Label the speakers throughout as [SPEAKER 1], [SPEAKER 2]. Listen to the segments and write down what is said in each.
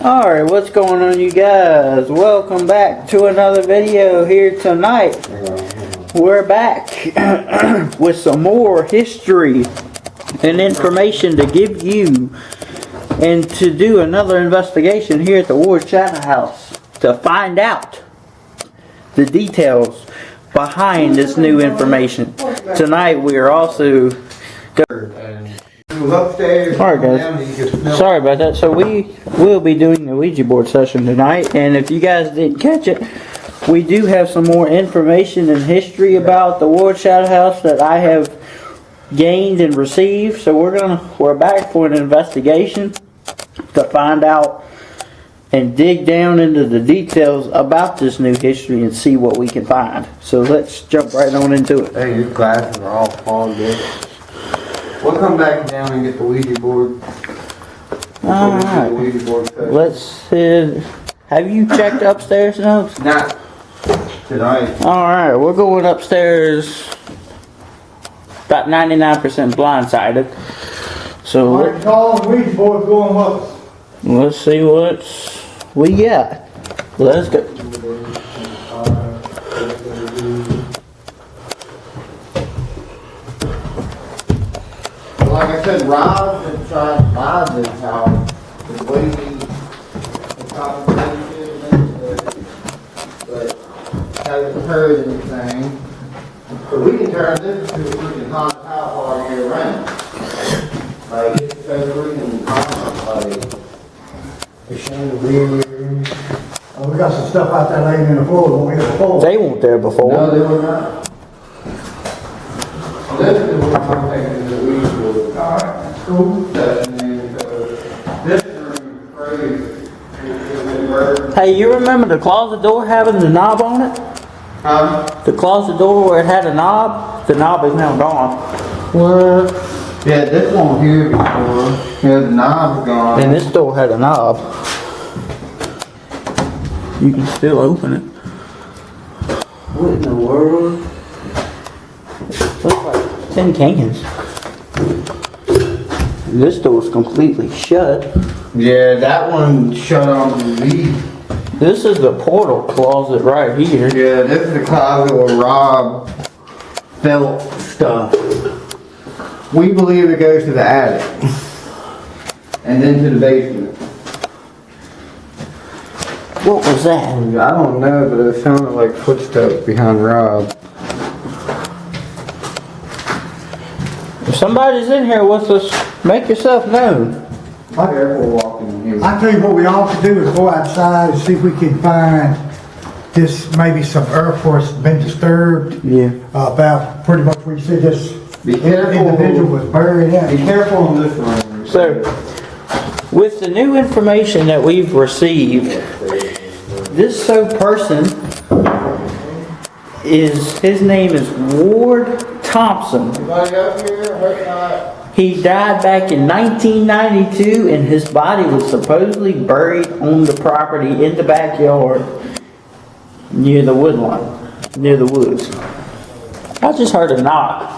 [SPEAKER 1] Alright, what's going on, you guys? Welcome back to another video here tonight. We're back with some more history and information to give you and to do another investigation here at the Oujia house to find out the details behind this new information. Tonight we are also
[SPEAKER 2] upstairs.
[SPEAKER 1] Alright guys, sorry about that. So we will be doing the Ouija board session tonight, and if you guys didn't catch it, we do have some more information and history about the Oujia house that I have gained and received. So we're back for an investigation to find out and dig down into the details about this new history and see what we can find. So let's jump right on into it.
[SPEAKER 2] Hey, your glasses are all fogged up. We'll come back down and get the Ouija board.
[SPEAKER 1] Alright. Let's have you checked upstairs now?
[SPEAKER 2] Not tonight.
[SPEAKER 1] Alright, we're going upstairs about 99% blindsided. So
[SPEAKER 3] Ouija board going up.
[SPEAKER 1] let's see what we got. Let's go.
[SPEAKER 2] Like I said, Rob been trying to buy this house. The way the conversation, but hasn't heard anything. But we can turn this into a freaking haunted house all year round. Like, it's so freaking haunted, like, the chandelier.
[SPEAKER 3] Oh, we got some stuff out there laying in the floor. Won't we have a floor?
[SPEAKER 1] They weren't there before.
[SPEAKER 2] No, they were not. This is what I'm thinking that we will.
[SPEAKER 3] Alright, that's cool.
[SPEAKER 2] This room is crazy.
[SPEAKER 1] Hey, you remember the closet door having the knob on it? The closet door where it had a knob? The knob is now gone.
[SPEAKER 2] What? Yeah, this one here before. Yeah, the knob's gone.
[SPEAKER 1] And this door had a knob. You can still open it. What in the world? Looks like tin cans. This door's completely shut.
[SPEAKER 2] Yeah, that one shut on the lead.
[SPEAKER 1] This is the portal closet right here.
[SPEAKER 2] Yeah, this is the closet where Rob felt stuff. We believe it goes to the attic. And then to the basement.
[SPEAKER 1] What was that?
[SPEAKER 2] I don't know, but it sounded like footsteps behind Rob.
[SPEAKER 1] If somebody's in here with us, make yourself known.
[SPEAKER 2] My careful walking in here.
[SPEAKER 3] I tell you what we ought to do is go outside and see if we can find this, maybe some earth where been disturbed.
[SPEAKER 1] Yeah.
[SPEAKER 3] About pretty much where you said this
[SPEAKER 2] Be careful.
[SPEAKER 3] individual was buried
[SPEAKER 2] Be
[SPEAKER 3] in.
[SPEAKER 2] careful in this room.
[SPEAKER 1] So, with the new information that we've received, this person his name is Ward Thompson.
[SPEAKER 2] Anybody up here? Hope not.
[SPEAKER 1] He died back in 1992 and his body was supposedly buried on the property in the backyard near the woodline, near the woods. I just heard a knock.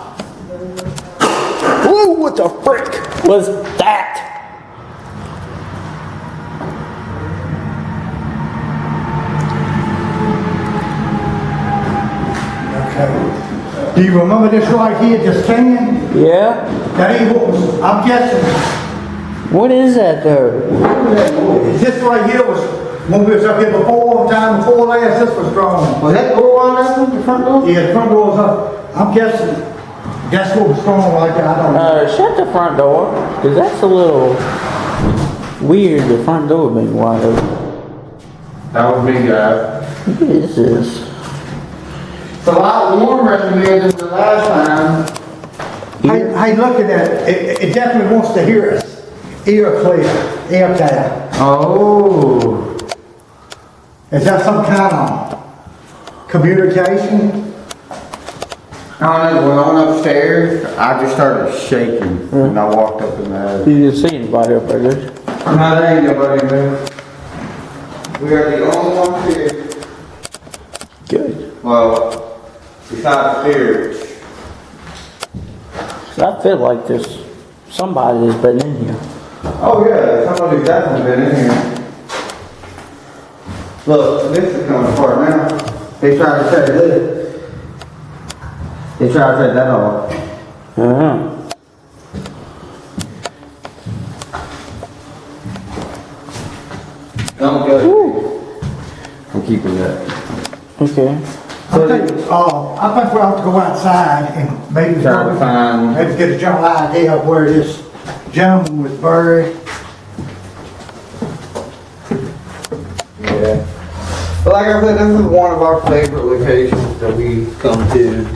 [SPEAKER 1] Whoa, what the frick was that?
[SPEAKER 3] Okay. Do you remember this right here, this can?
[SPEAKER 1] Yeah?
[SPEAKER 3] That ain't what was, I'm guessing,
[SPEAKER 1] What is that though?
[SPEAKER 3] this right here was, when we was up here before, time before last, this was drawn.
[SPEAKER 2] Was that door on that? The front door?
[SPEAKER 3] Yeah, the front door was up. I'm guessing that's what was drawn like that. I don't know.
[SPEAKER 1] Shut the front door, because that's a little weird, the front door being wide open.
[SPEAKER 2] That was me, guys.
[SPEAKER 1] This is.
[SPEAKER 2] It's a lot warmer in here than the last time.
[SPEAKER 3] Hey, looking at it, it definitely wants to hear us. Ear clear, ear down.
[SPEAKER 2] Oh.
[SPEAKER 3] Is that some kind of communication?
[SPEAKER 2] I don't know, when I went upstairs, I just started shaking when I walked up in the attic.
[SPEAKER 1] You didn't see anybody up there, did you?
[SPEAKER 2] No, there ain't nobody there. We are the only ones here.
[SPEAKER 1] Good.
[SPEAKER 2] Well, besides spirits.
[SPEAKER 1] 'Cause I feel like there's somebody that's been in here.
[SPEAKER 2] Oh yeah, somebody's definitely been in here. Look, this is coming apart now. They tried to take this. They tried to take that off.
[SPEAKER 1] Uh-huh.
[SPEAKER 2] Don't go. I'm keeping that.
[SPEAKER 1] Okay.
[SPEAKER 3] I think we'll have to go outside and maybe
[SPEAKER 2] Try to find.
[SPEAKER 3] maybe get a general idea of where this gentleman was buried.
[SPEAKER 2] Yeah. But like I said, this is one of our favorite locations that we come to.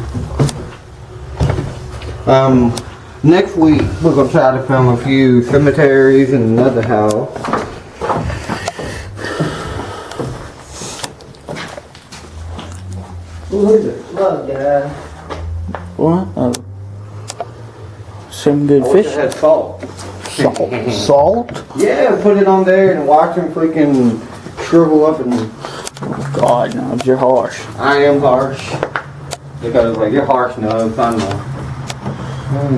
[SPEAKER 2] Next week we're gonna try to film a few cemeteries and another house. Look at the slug, guy.
[SPEAKER 1] What? Oh. Some good fish.
[SPEAKER 2] It has salt.
[SPEAKER 1] Salt. Salt?
[SPEAKER 2] Yeah, put it on there and watch them freaking shrivel up and.
[SPEAKER 1] God, no, you're harsh.
[SPEAKER 2] I am harsh. Because like you're harsh, no, it's not enough.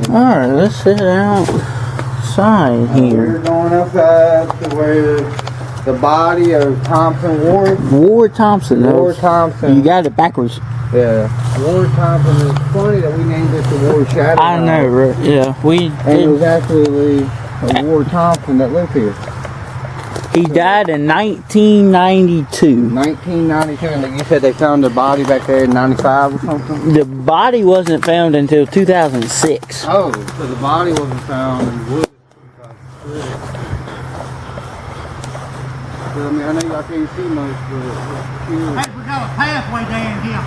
[SPEAKER 1] Alright, let's sit outside
[SPEAKER 2] We're
[SPEAKER 1] here.
[SPEAKER 2] going outside to where the body of Thompson Ward.
[SPEAKER 1] Ward Thompson.
[SPEAKER 2] Ward Thompson.
[SPEAKER 1] You got it backwards.
[SPEAKER 2] Yeah. Ward Thompson. It's funny that we named it the Ward Shadow.
[SPEAKER 1] I know, right? Yeah, we
[SPEAKER 2] And it was
[SPEAKER 1] did.
[SPEAKER 2] actually a Ward Thompson that lived here.
[SPEAKER 1] He died in 1992.
[SPEAKER 2] 1992, and you said they found the body back there in 95 or something?
[SPEAKER 1] The body wasn't found until 2006.
[SPEAKER 2] Oh, so the body wasn't found in wood. I mean, I know y'all can't see much, but it's cute.
[SPEAKER 3] Hey, we got a pathway down here.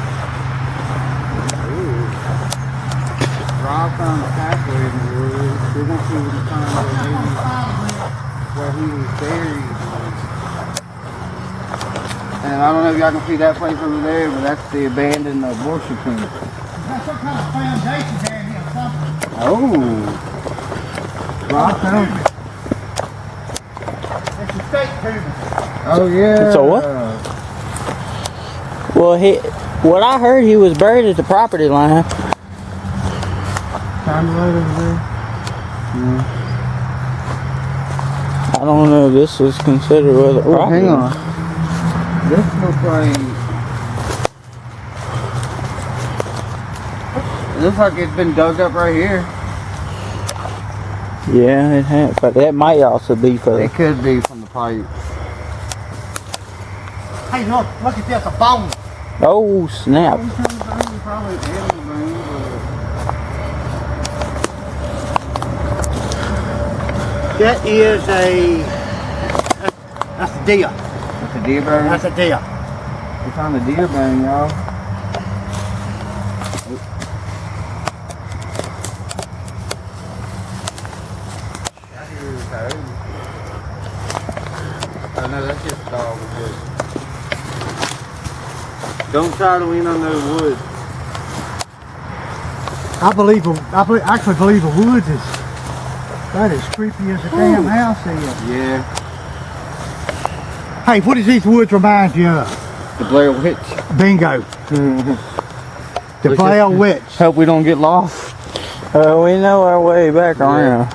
[SPEAKER 2] Rob found a pathway in the woods. We're gonna see what we find where he was buried. And I don't know if y'all can see that place over there, but that's the abandoned abortion clinic.
[SPEAKER 3] There's some kind of foundation down here or something.
[SPEAKER 2] Oh. Rob found it.
[SPEAKER 3] It's a state tomb.
[SPEAKER 2] Oh yeah.
[SPEAKER 1] So what? Well, what I heard, he was buried at the property line.
[SPEAKER 2] Time to load over there.
[SPEAKER 1] I don't know if this was considered where the
[SPEAKER 2] Oh,
[SPEAKER 1] property.
[SPEAKER 2] hang on. This looks like it's been dug up right here.
[SPEAKER 1] Yeah, it had, but that might also be for.
[SPEAKER 2] It could be from the pipe.
[SPEAKER 3] Hey, look at this, a bone.
[SPEAKER 1] Oh snap!
[SPEAKER 2] Probably animal bone,
[SPEAKER 3] That is that's a deer.
[SPEAKER 2] That's a deer bone.
[SPEAKER 3] That's a deer.
[SPEAKER 2] We found a deer bone, y'all. Oh no, that's just a dog with wood. Don't try to lean on those woods.
[SPEAKER 3] I actually believe the woods is that is creepy as a damn house is.
[SPEAKER 2] Yeah.
[SPEAKER 3] Hey, what does these woods remind you of?
[SPEAKER 2] The Blair Witch.
[SPEAKER 3] Bingo. The Blair Witch.
[SPEAKER 2] Hope we don't get lost.
[SPEAKER 1] We know our way back around.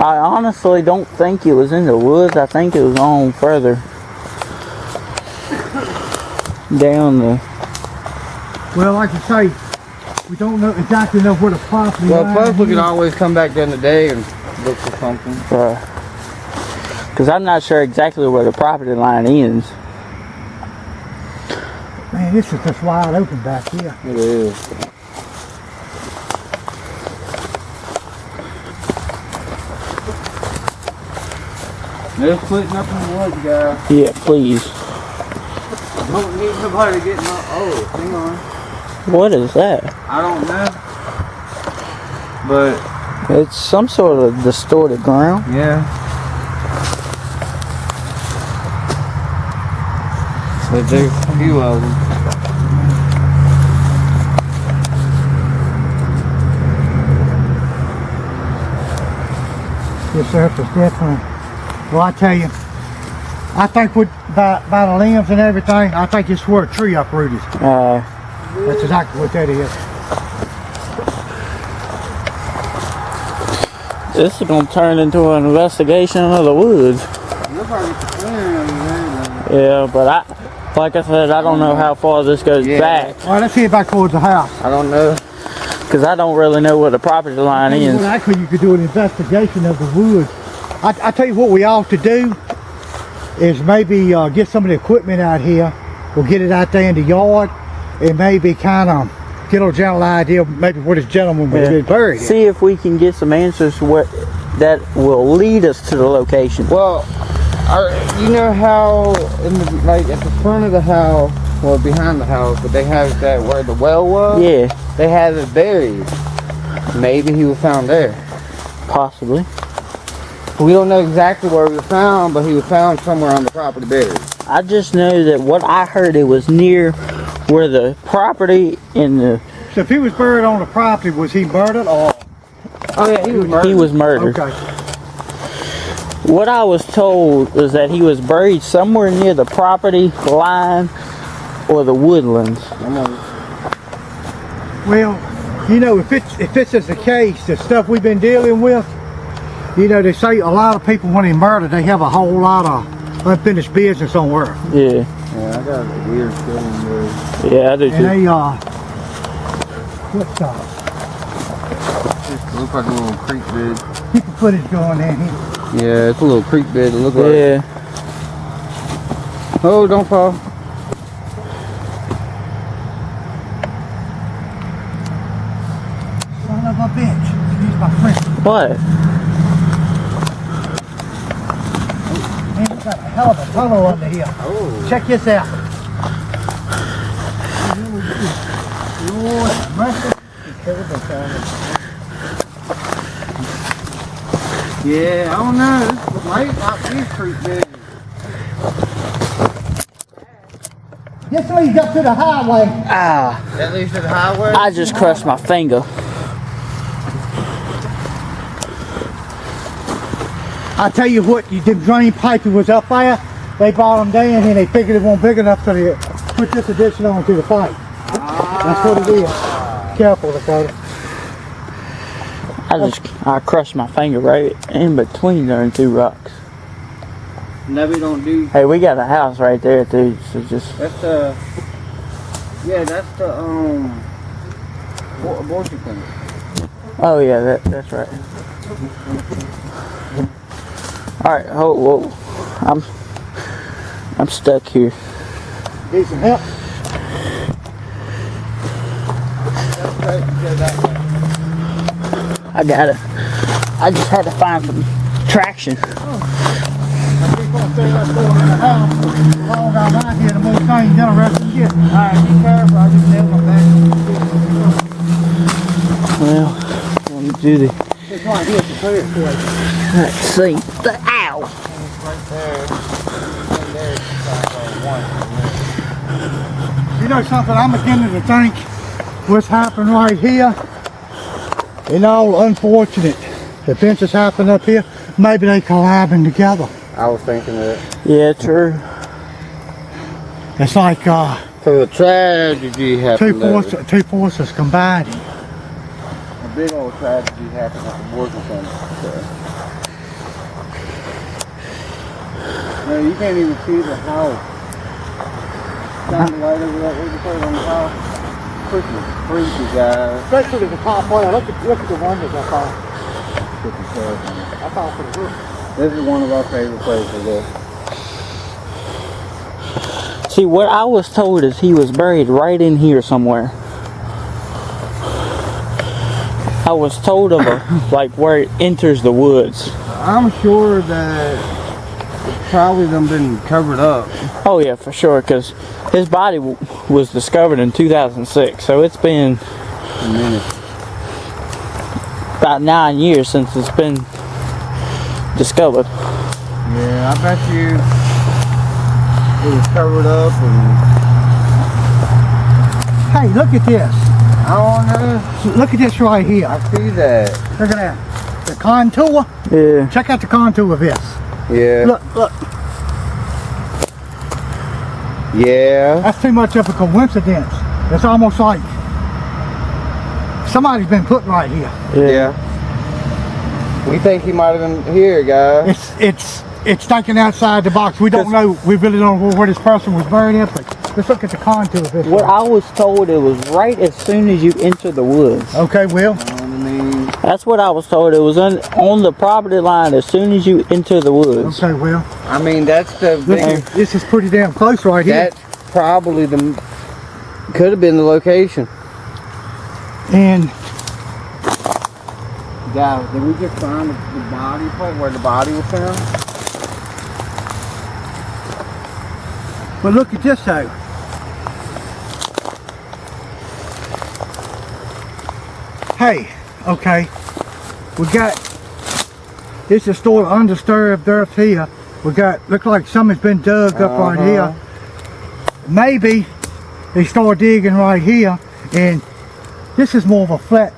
[SPEAKER 1] I honestly don't think it was in the woods. I think it was on further down the.
[SPEAKER 3] Well, like I say, we don't know exactly where the property
[SPEAKER 2] Well,
[SPEAKER 3] line
[SPEAKER 2] plus we
[SPEAKER 3] is.
[SPEAKER 2] can always come back during the day and look for something.
[SPEAKER 1] Because I'm not sure exactly where the property line ends.
[SPEAKER 3] Man, this is just wide open back here.
[SPEAKER 2] It is. They're splitting up in the woods, guys.
[SPEAKER 1] Yeah, please.
[SPEAKER 2] Don't need nobody getting up. Oh, hang on.
[SPEAKER 1] What is that?
[SPEAKER 2] I don't know. But,
[SPEAKER 1] It's some sort of distorted ground.
[SPEAKER 2] yeah. But there's a few of them.
[SPEAKER 3] This surface definitely. Well, I tell you, I think by the limbs and everything, I think it's where a tree uprooted. That's exactly what that is.
[SPEAKER 1] This is gonna turn into an investigation of the woods. Yeah, but like I said, I don't know how far this goes back.
[SPEAKER 3] All right, let's head back towards the house.
[SPEAKER 2] I don't know.
[SPEAKER 1] Because I don't really know where the property line is.
[SPEAKER 3] Well, actually, you could do an investigation of the woods. I tell you what we ought to do is maybe get some of the equipment out here. We'll get it out there in the yard and maybe kind of get a general idea of maybe where this gentleman was been buried.
[SPEAKER 1] See if we can get some answers that will lead us to the location.
[SPEAKER 2] Well, you know how, like at the front of the house, well behind the house, but they have that where the well was?
[SPEAKER 1] Yeah,
[SPEAKER 2] They have it buried. Maybe he was found there.
[SPEAKER 1] possibly.
[SPEAKER 2] We don't know exactly where he was found, but he was found somewhere on the property buried.
[SPEAKER 1] I just know that what I heard, it was near where the property in the...
[SPEAKER 3] So if he was buried on the property, was he murdered or?
[SPEAKER 2] Oh yeah, he was murdered.
[SPEAKER 1] He was murdered.
[SPEAKER 3] Okay.
[SPEAKER 1] What I was told was that he was buried somewhere near the property line or the woodlands.
[SPEAKER 3] Well, you know, if it's just the case, the stuff we've been dealing with, you know, they say a lot of people when they murder, they have a whole lot of unfinished business on earth.
[SPEAKER 1] Yeah.
[SPEAKER 2] Yeah, I got a weird feeling there.
[SPEAKER 1] Yeah, I do
[SPEAKER 3] And
[SPEAKER 1] too.
[SPEAKER 3] they, what's
[SPEAKER 2] It looks like a little creek bed.
[SPEAKER 3] keep the footage going in here.
[SPEAKER 2] Yeah, it's a little creek bed. It looks like.
[SPEAKER 1] Yeah.
[SPEAKER 2] Oh, don't fall.
[SPEAKER 3] Son of a bitch. Excuse my French.
[SPEAKER 1] What?
[SPEAKER 3] Man, we got a hell of a tunnel under here.
[SPEAKER 2] Oh.
[SPEAKER 3] Check this out. Lord have mercy.
[SPEAKER 2] Yeah, I don't know. It's right out these creek beds.
[SPEAKER 3] This leads up to the highway.
[SPEAKER 1] Ah,
[SPEAKER 2] That leads to the highway.
[SPEAKER 1] I just crushed my finger.
[SPEAKER 3] I tell you what, them drain pipes was up there. They brought them down and they figured it wasn't big enough, so they put this addition onto the pipe. That's what it is. Careful, Dakota.
[SPEAKER 1] I crushed my finger right in between there two rocks.
[SPEAKER 2] No, we don't do.
[SPEAKER 1] Hey, we got a house right there too, so just...
[SPEAKER 2] That's the. Yeah, that's the abortion clinic.
[SPEAKER 1] Oh yeah, that's right. Alright, whoa. I'm stuck here.
[SPEAKER 3] Need some help?
[SPEAKER 1] I got it. I just had to find some traction.
[SPEAKER 3] I keep on saying that's going in the house. The longer I'm out here, the more things interesting get. Alright, be careful. I just nailed my back.
[SPEAKER 1] Well, let me do the...
[SPEAKER 3] It's right here to clear it for you.
[SPEAKER 1] Let's see. Ow!
[SPEAKER 2] Right there. Right there. It's like
[SPEAKER 3] You know something, I'm beginning to think what's happening right here, and all unfortunate events that's happened up here, maybe they collabing together.
[SPEAKER 2] I was thinking that.
[SPEAKER 1] Yeah, true.
[SPEAKER 3] It's like
[SPEAKER 2] So the tragedy happened.
[SPEAKER 3] two forces combining.
[SPEAKER 2] A big old tragedy happened at the abortion clinic. No, you can't even see the house. Shine the light over that way to put it on the house. Freaking creepy, guys.
[SPEAKER 3] Especially the top layer. Look at the windows up there. That's all for the roof.
[SPEAKER 2] This is one of our favorite places there.
[SPEAKER 1] See, what I was told is he was buried right in here somewhere. I was told of like where it enters the woods.
[SPEAKER 2] I'm sure that Probably done been covered up.
[SPEAKER 1] Oh yeah, for sure, because his body was discovered in 2006, so it's been
[SPEAKER 2] A minute.
[SPEAKER 1] about 9 years since it's been discovered.
[SPEAKER 2] Yeah, I bet you it was covered up and
[SPEAKER 3] Hey, look at this.
[SPEAKER 2] I don't know.
[SPEAKER 3] Look at this right here.
[SPEAKER 2] I see that.
[SPEAKER 3] Look at that. The contour.
[SPEAKER 1] Yeah.
[SPEAKER 3] Check out the contour of this.
[SPEAKER 2] Yeah.
[SPEAKER 3] Look, look.
[SPEAKER 2] Yeah.
[SPEAKER 3] That's too much of a coincidence. It's almost like somebody's been put right here.
[SPEAKER 2] Yeah. We think he might have been here, guys.
[SPEAKER 3] It's thinking outside the box. We don't know. We really don't know where this person was buried in, but let's look at the contour of this.
[SPEAKER 1] What I was told, it was right as soon as you enter the woods.
[SPEAKER 3] Okay, Will.
[SPEAKER 2] I mean,
[SPEAKER 1] That's what I was told. It was on the property line as soon as you enter the woods.
[SPEAKER 3] Okay, Will.
[SPEAKER 2] that's the big,
[SPEAKER 3] This is pretty damn close right here.
[SPEAKER 2] that's probably could have been the location.
[SPEAKER 3] And
[SPEAKER 2] Guys, did we just find the body point where the body was found?
[SPEAKER 3] but look at this though. Hey, okay. We got this is still undisturbed earth here. We got look like something's been dug up right here. Maybe they start digging right here, and this is more of a flat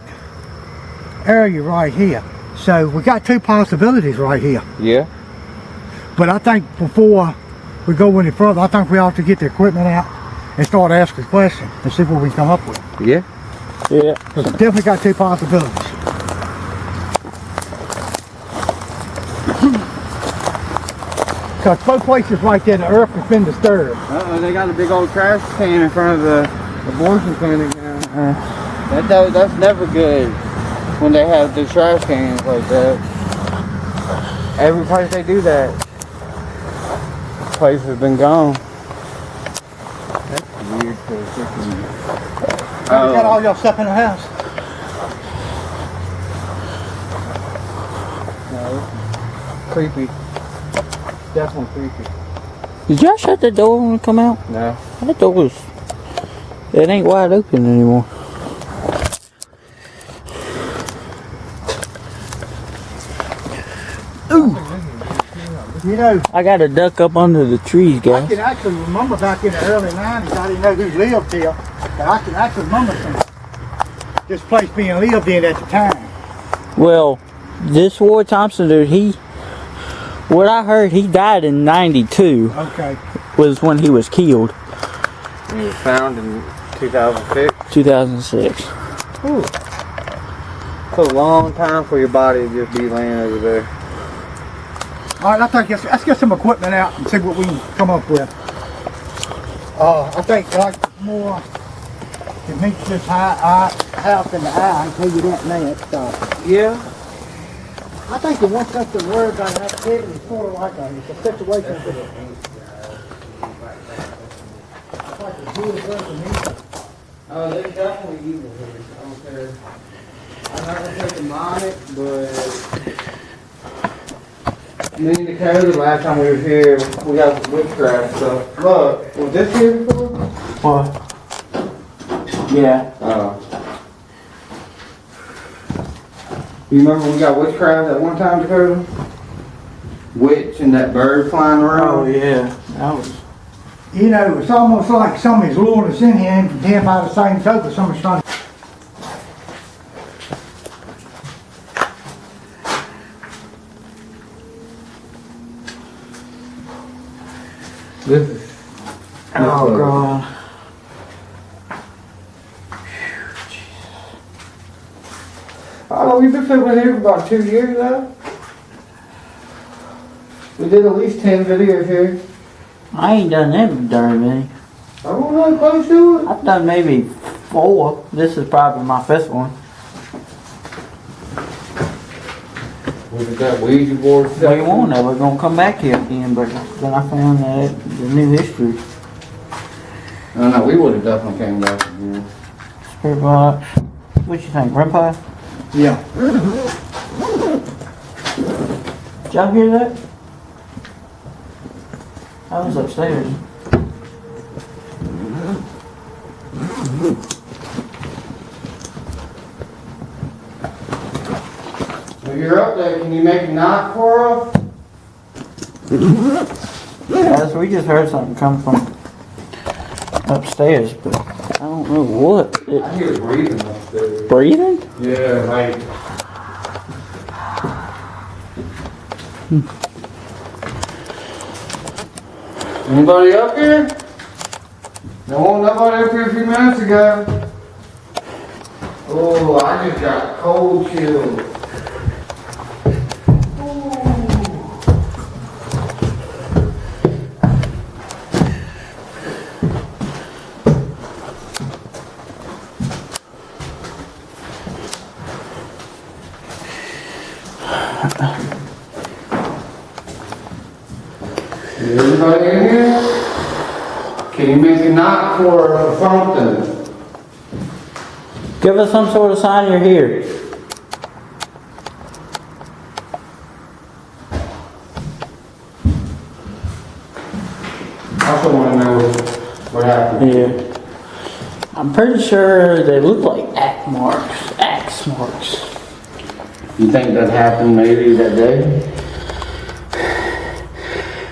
[SPEAKER 3] area right here. So we got two possibilities right here.
[SPEAKER 2] Yeah.
[SPEAKER 3] But I think before we go any further, I think we ought to get the equipment out and start asking questions and see what we can come up with.
[SPEAKER 2] Yeah.
[SPEAKER 1] Yeah.
[SPEAKER 3] Definitely got two possibilities. Because both places right there, the earth has been disturbed.
[SPEAKER 2] They got a big old trash can in front of the abortion clinic now. That's never good when they have the trash cans like that. Every place they do that, place has been gone. That's weird.
[SPEAKER 3] You got all your stuff in the house.
[SPEAKER 2] No, creepy. Definitely creepy.
[SPEAKER 1] Did y'all shut the door when we come out?
[SPEAKER 2] No.
[SPEAKER 1] That door was... It ain't wide open anymore. Ooh!
[SPEAKER 3] You know,
[SPEAKER 1] I got to duck up under the trees,
[SPEAKER 3] I
[SPEAKER 1] guys.
[SPEAKER 3] can actually remember back in the early 90s, I didn't know who lived here, but I can actually remember this place being lived in at the time.
[SPEAKER 1] Well, this Ward Thompson dude, what I heard, he died in 92,
[SPEAKER 3] Okay.
[SPEAKER 1] was when he was killed,
[SPEAKER 2] He was found in 2006.
[SPEAKER 1] 2006.
[SPEAKER 2] Ooh. It's a long time for your body to just be laying over there.
[SPEAKER 3] All right, I think let's get some equipment out and see what we can come up with. I think like more, it meets this house in the eye, I can tell you that next.
[SPEAKER 2] Yeah.
[SPEAKER 3] I think the one stuff the word I have said is sort of like it's a situation that it's like a good person.
[SPEAKER 2] Oh, there's definitely evil here. I don't care. I'm not gonna take a it, but me and Dakota, last time we were here, we got witchcraft stuff. Look, was this here before?
[SPEAKER 1] What? Yeah.
[SPEAKER 2] Oh. You remember we got witchcraft at one time, Dakota? Witch and that bird flying around?
[SPEAKER 1] Oh, yeah. That was...
[SPEAKER 3] You know, it's almost like somebody's luring us in here and then by the same token, somebody's trying to.
[SPEAKER 2] This is.
[SPEAKER 1] Oh, God.
[SPEAKER 2] Oh, we've been filming here for about 2 years now. We did at least 10 videos here.
[SPEAKER 1] I ain't done that very many.
[SPEAKER 2] I don't know, close to it.
[SPEAKER 1] I've done maybe 4. This is probably my 5th one.
[SPEAKER 2] We've got Ouija board
[SPEAKER 1] We
[SPEAKER 2] stuff.
[SPEAKER 1] won't know. We're going to come back here again, but then I found that the new history.
[SPEAKER 2] No, we would have definitely came back again.
[SPEAKER 1] Spirit box. What you think, Grandpa?
[SPEAKER 3] Yeah.
[SPEAKER 1] Did y'all hear that? I was upstairs.
[SPEAKER 2] If you're up there, can you make a knock for us?
[SPEAKER 1] Yes, we just heard something come from upstairs, but I don't know what.
[SPEAKER 2] I hear breathing upstairs.
[SPEAKER 1] Breathing?
[SPEAKER 2] Yeah, like. Anybody up here? No, nobody up here a few minutes ago. Oh, I just got cold chills. Is everybody in here? Can you make a knock for something?
[SPEAKER 1] Give us some sort of sign you're here.
[SPEAKER 2] I also want to know what happened.
[SPEAKER 1] Yeah. I'm pretty sure they look like axe marks. Axe marks.
[SPEAKER 2] You think that happened maybe that day?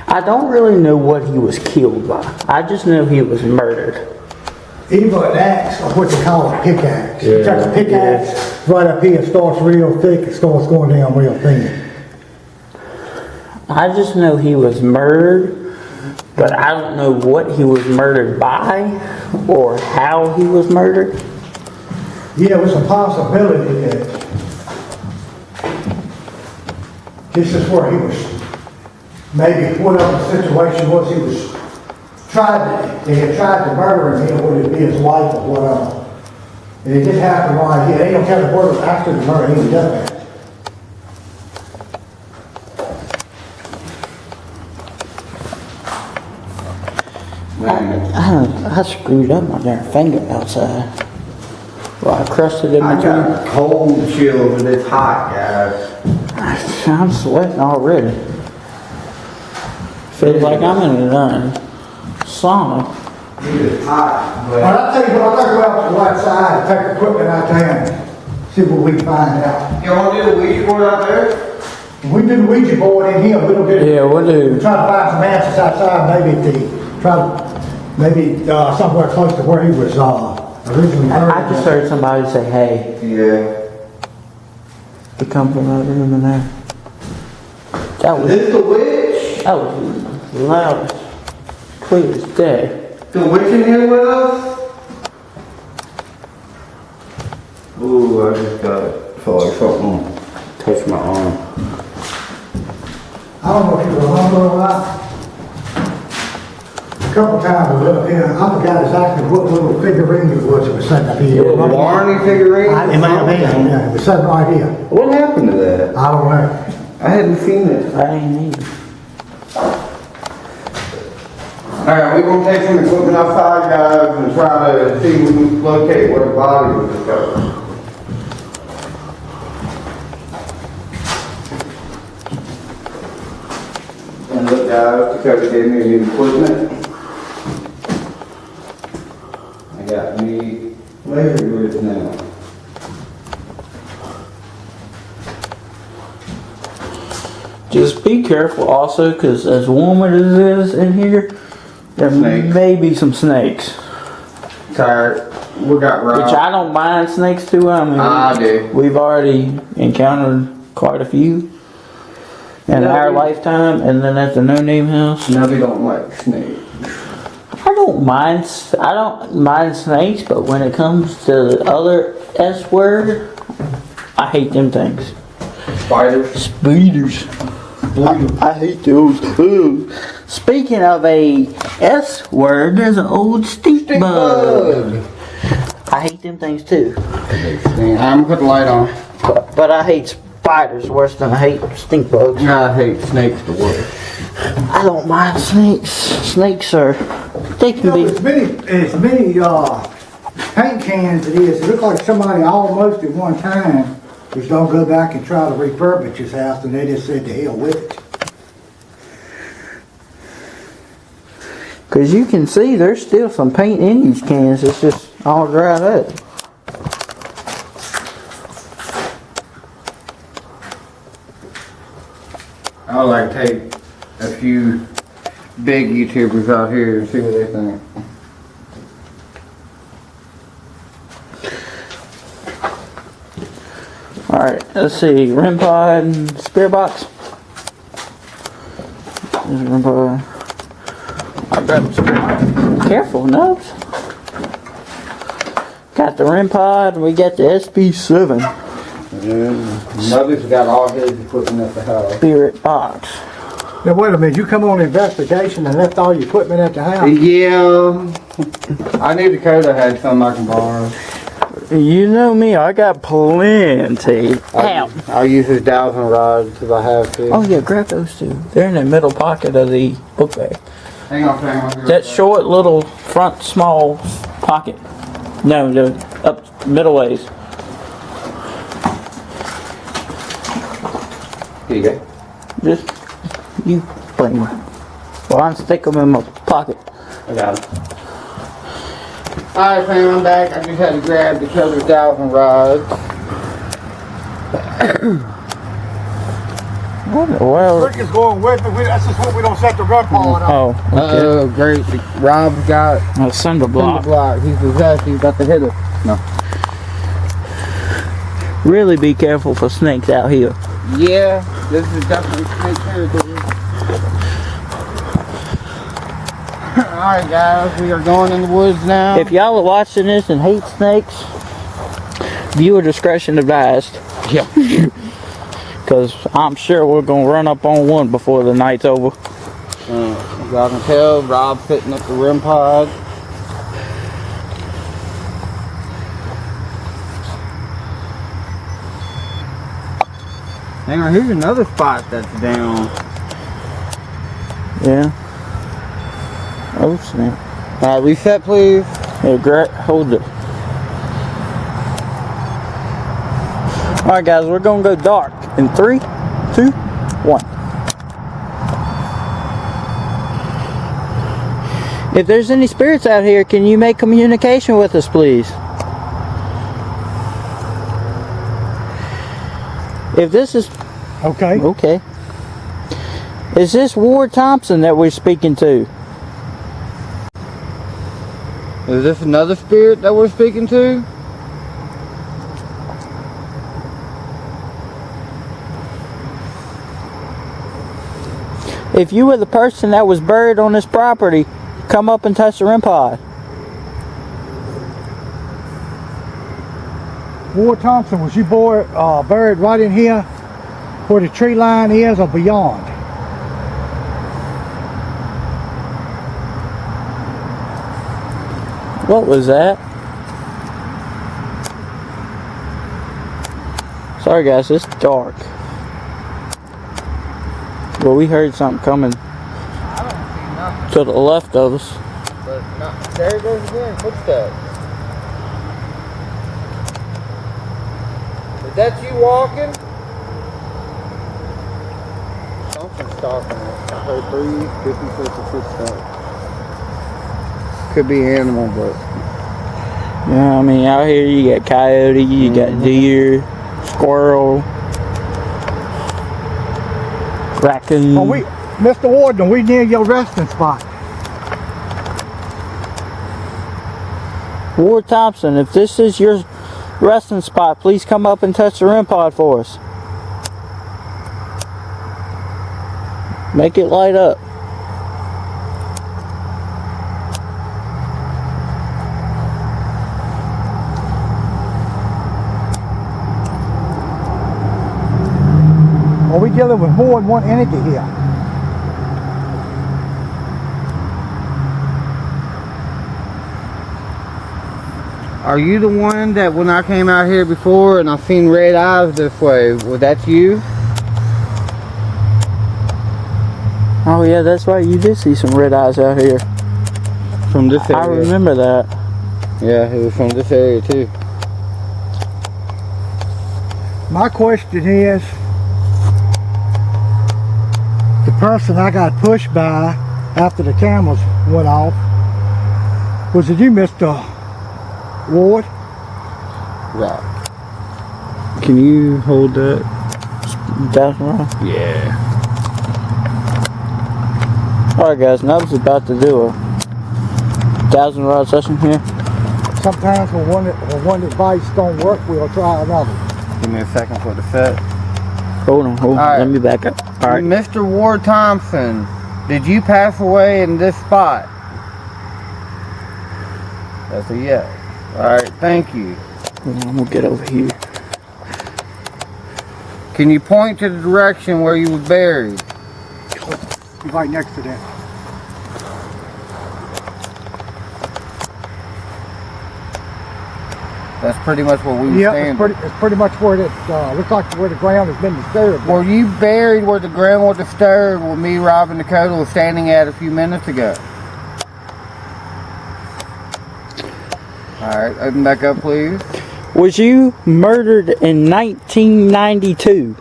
[SPEAKER 1] I don't really know what he was killed by. I just know he was murdered.
[SPEAKER 3] Even an axe, or what they call a pickaxe.
[SPEAKER 2] Yeah.
[SPEAKER 3] You take a pickaxe, right up here, it starts real thick, it starts going down real thin.
[SPEAKER 1] I just know he was murdered, but I don't know what he was murdered by or how he was murdered.
[SPEAKER 3] Yeah, it was a possibility that this is where he was, maybe whatever the situation was, he was they had tried to murder him, whether it be his wife or whatever. And it didn't happen right here. They don't tell the word after the murder, he was done.
[SPEAKER 1] I screwed up my darn finger outside. Well, I crusted it in
[SPEAKER 2] I
[SPEAKER 1] my
[SPEAKER 2] got cold chills and it's hot, guys.
[SPEAKER 1] I'm sweating already. Feels like I'm in a sauna.
[SPEAKER 2] It is hot,
[SPEAKER 3] But
[SPEAKER 2] but
[SPEAKER 3] I'll tell you what, I'll take you out to the right side, take equipment out there and see what we can find out.
[SPEAKER 2] you want to do the Ouija board out there?
[SPEAKER 3] We do the Ouija board in here a little bit.
[SPEAKER 1] Yeah, we'll do.
[SPEAKER 3] Try to find some answers outside, maybe somewhere close to where he was originally murdered.
[SPEAKER 1] I just heard somebody say, hey,
[SPEAKER 2] Yeah.
[SPEAKER 1] to come from that room in there. That
[SPEAKER 2] Is
[SPEAKER 1] was,
[SPEAKER 2] this the witch?
[SPEAKER 1] that was loud, clear as day.
[SPEAKER 2] The witch in here with us? Ooh, I just felt like something touched my arm.
[SPEAKER 3] I don't know if you remember or not. A couple times we looked here, I forgot exactly what little figurine it was that was sitting up here.
[SPEAKER 2] The Barney figurine?
[SPEAKER 3] It may have been, yeah, it was sitting right here.
[SPEAKER 2] What happened to that?
[SPEAKER 3] I don't know.
[SPEAKER 2] I hadn't seen it.
[SPEAKER 1] I ain't either.
[SPEAKER 2] Alright, we're gonna take some equipment outside, guys, and try to see if we can locate where the body was discovered. And look, guys, Dakota gave me new equipment. I got me laser grids now.
[SPEAKER 1] Just be careful also, because as warm as it is in here, there
[SPEAKER 2] Snakes.
[SPEAKER 1] may be some snakes.
[SPEAKER 2] Tired. We got
[SPEAKER 1] Which
[SPEAKER 2] Rob.
[SPEAKER 1] I don't mind snakes too. I mean,
[SPEAKER 2] I do.
[SPEAKER 1] we've already encountered quite a few in our lifetime, and then at the No Name House.
[SPEAKER 2] Nobody don't like snakes.
[SPEAKER 1] I don't mind snakes, but when it comes to the other S word, I hate them things.
[SPEAKER 2] Spiders.
[SPEAKER 1] Spiders. I hate those. Ooh. Speaking of a S word, there's an old stink bug. I hate them things too.
[SPEAKER 2] I'm gonna put the light on.
[SPEAKER 1] But I hate spiders worse than I hate stink bugs.
[SPEAKER 2] I hate snakes the worst.
[SPEAKER 1] I don't mind snakes. Snakes are, they
[SPEAKER 3] You
[SPEAKER 1] can
[SPEAKER 3] know,
[SPEAKER 1] be.
[SPEAKER 3] as many paint cans it is, it looks like somebody almost at one time was gonna go back and try to refurbish his house, and they just said to hell with it.
[SPEAKER 1] Cause you can see there's still some paint in these cans. It's just all dried up.
[SPEAKER 2] I would like to take a few big YouTubers out here and see what they think.
[SPEAKER 1] Alright, let's see. REM pod and spirit box. There's REM pod. I'll grab the spirit box. Careful, nose. Got the REM pod and we got the SB7
[SPEAKER 2] Mother's got all his equipment at the house.
[SPEAKER 1] spirit box.
[SPEAKER 3] Now wait a minute, you come on investigation and left all your equipment at the house?
[SPEAKER 2] Yeah. I need the code I had some I can borrow.
[SPEAKER 1] You know me, I got plenty. Ow.
[SPEAKER 2] I'll use his dowsing rods if I have to.
[SPEAKER 1] Oh yeah, grab those two. They're in the middle pocket of the book bag.
[SPEAKER 2] Hang on.
[SPEAKER 1] That short little front small pocket. No, the up middle ways.
[SPEAKER 2] Here you go.
[SPEAKER 1] Just you bring one. Well, I stick them in my pocket.
[SPEAKER 2] I got it. Alright fam, I'm back. I just had to grab the other dowsing rods.
[SPEAKER 1] What in the world?
[SPEAKER 3] Rick is going with me. That's just what we don't set the run on.
[SPEAKER 1] Oh, okay.
[SPEAKER 2] Oh, great. Rob's got
[SPEAKER 1] A cinder block.
[SPEAKER 2] He's possessed. He's about to hit us. No.
[SPEAKER 1] Really be careful for snakes out here.
[SPEAKER 2] Yeah, this is definitely snake territory. Alright guys, we are going in the woods now.
[SPEAKER 1] If y'all are watching this and hate snakes, viewer discretion advised.
[SPEAKER 2] Yeah.
[SPEAKER 1] Because I'm sure we're going to run up on one before the night's over.
[SPEAKER 2] Y'all can tell Rob's fitting up the REM pod. Hang on, here's another spot that's down.
[SPEAKER 1] Yeah. Oh, snap.
[SPEAKER 2] Alright, reset please.
[SPEAKER 1] Hey, hold it. Alright, guys, we're going to go dark. In 3, 2, 1. If there's any spirits out here, can you make communication with us, please? If this is...
[SPEAKER 3] Okay.
[SPEAKER 1] Okay. Is this Ward Thompson that we're speaking to?
[SPEAKER 2] Is this another spirit that we're speaking to?
[SPEAKER 1] If you were the person that was buried on this property, come up and touch the REM pod.
[SPEAKER 3] Ward Thompson, was you buried right in here where the tree line is or beyond?
[SPEAKER 1] What was that? Sorry guys, it's dark. Well, we heard something coming
[SPEAKER 2] I don't see nothing.
[SPEAKER 1] to the left of us.
[SPEAKER 2] But there it goes again, footsteps. Is that you walking? Something's stalking us. I heard 3 50 footsteps. Could be animal, but
[SPEAKER 1] Yeah, I mean, out here you got coyote, you got deer, squirrel, raccoon.
[SPEAKER 3] Oh, Mr. Warden, are we near your resting spot?
[SPEAKER 1] Ward Thompson, if this is your resting spot, please come up and touch the REM pod for us. Make it light up.
[SPEAKER 3] Are we dealing with more than one entity here?
[SPEAKER 2] are you the one that when I came out here before and I seen red eyes this way, was that you?
[SPEAKER 1] Oh yeah, that's right, you did see some red eyes out here.
[SPEAKER 2] From this area.
[SPEAKER 1] I remember that.
[SPEAKER 2] Yeah, it was from this area too.
[SPEAKER 3] My question is, the person I got pushed by after the cameras went off. Was it you, Mr. Ward?
[SPEAKER 2] Right.
[SPEAKER 1] Can you hold that? 1,000 rod?
[SPEAKER 2] Yeah.
[SPEAKER 1] Alright guys, Nub's about to do a 1,000 rod session here.
[SPEAKER 3] Sometimes when one device don't work, we'll try another.
[SPEAKER 2] Give me a second for the set.
[SPEAKER 1] Hold on.
[SPEAKER 2] All right.
[SPEAKER 1] Let me back up. Alright.
[SPEAKER 2] Mr. Ward Thompson, did you pass away in this spot? That's a yes. Alright, thank you.
[SPEAKER 1] I'm gonna get over here.
[SPEAKER 2] Can you point to the direction where you were buried?
[SPEAKER 3] Right next to that.
[SPEAKER 2] That's pretty much what we were
[SPEAKER 3] Yeah,
[SPEAKER 2] standing.
[SPEAKER 3] it's pretty much where it looks like where the ground has been disturbed.
[SPEAKER 2] Were you buried where the ground was disturbed where me, Rob, and Dakota was standing at a few minutes ago? Alright, open back up, please.
[SPEAKER 1] Was you murdered in 1992?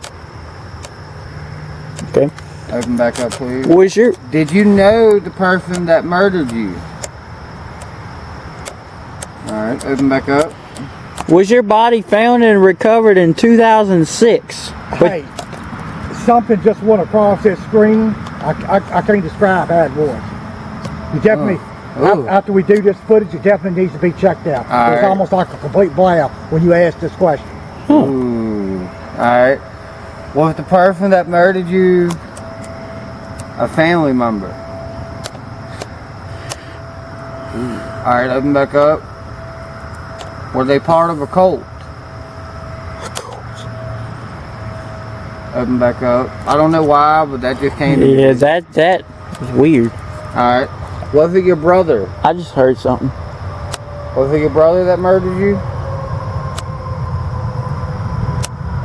[SPEAKER 1] Okay.
[SPEAKER 2] Open back up, please.
[SPEAKER 1] Was your
[SPEAKER 2] Did you know the person that murdered you? Alright, open back up.
[SPEAKER 1] body found and recovered in 2006?
[SPEAKER 3] Hey, something just went across that screen. I can't describe how it was. You definitely,
[SPEAKER 2] Ooh.
[SPEAKER 3] after we do this footage, it definitely needs to be checked out.
[SPEAKER 2] All
[SPEAKER 3] It's
[SPEAKER 2] right.
[SPEAKER 3] almost like a complete blur when you ask this question.
[SPEAKER 2] Ooh. Alright. Was the person that murdered you a family member? Alright, open back up. Were they part of a cult? Open back up. I don't know why, but that just came to me.
[SPEAKER 1] Yeah, that was weird.
[SPEAKER 2] Alright. Was it your brother?
[SPEAKER 1] I just heard something.
[SPEAKER 2] Was it your brother that murdered you?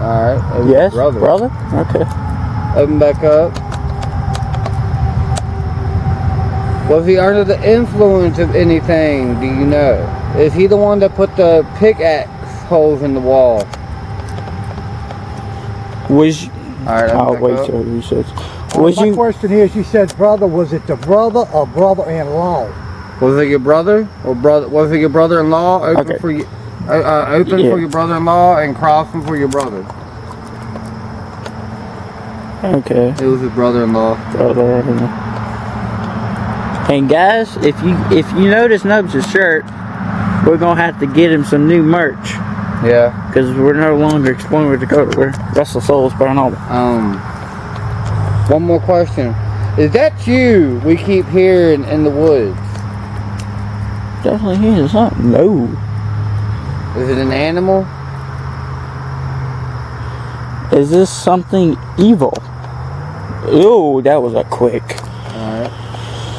[SPEAKER 2] Alright. it was
[SPEAKER 1] Yes,
[SPEAKER 2] your
[SPEAKER 1] brother? Okay.
[SPEAKER 2] Open back up. Was he under the influence of anything? Do you know? Is he the one that put the pickaxe holes in the wall?
[SPEAKER 1] Was
[SPEAKER 2] Alright,
[SPEAKER 1] I'll
[SPEAKER 2] open
[SPEAKER 1] wait
[SPEAKER 2] back up.
[SPEAKER 1] till he says. Was
[SPEAKER 3] My
[SPEAKER 1] you
[SPEAKER 3] question is, you said brother, was it the brother or brother-in-law?
[SPEAKER 2] Was it your brother or brother? Was it your brother-in-law? Open
[SPEAKER 1] Okay.
[SPEAKER 2] for you. Open
[SPEAKER 1] Yeah.
[SPEAKER 2] for your brother-in-law and crossing for your brother.
[SPEAKER 1] okay?
[SPEAKER 2] It was his brother-in-law.
[SPEAKER 1] Brother. And guys, if you notice Nubs' shirt, we're gonna have to get him some new merch
[SPEAKER 2] Yeah.
[SPEAKER 1] because we're no longer exploring with Dakota. We're Wrestle Souls Paranormal.
[SPEAKER 2] One more question. Is that you we keep hearing in the woods?
[SPEAKER 1] Definitely hearing something. No.
[SPEAKER 2] Is it an animal?
[SPEAKER 1] Is this something evil? Ew, that was a quick.
[SPEAKER 2] Alright.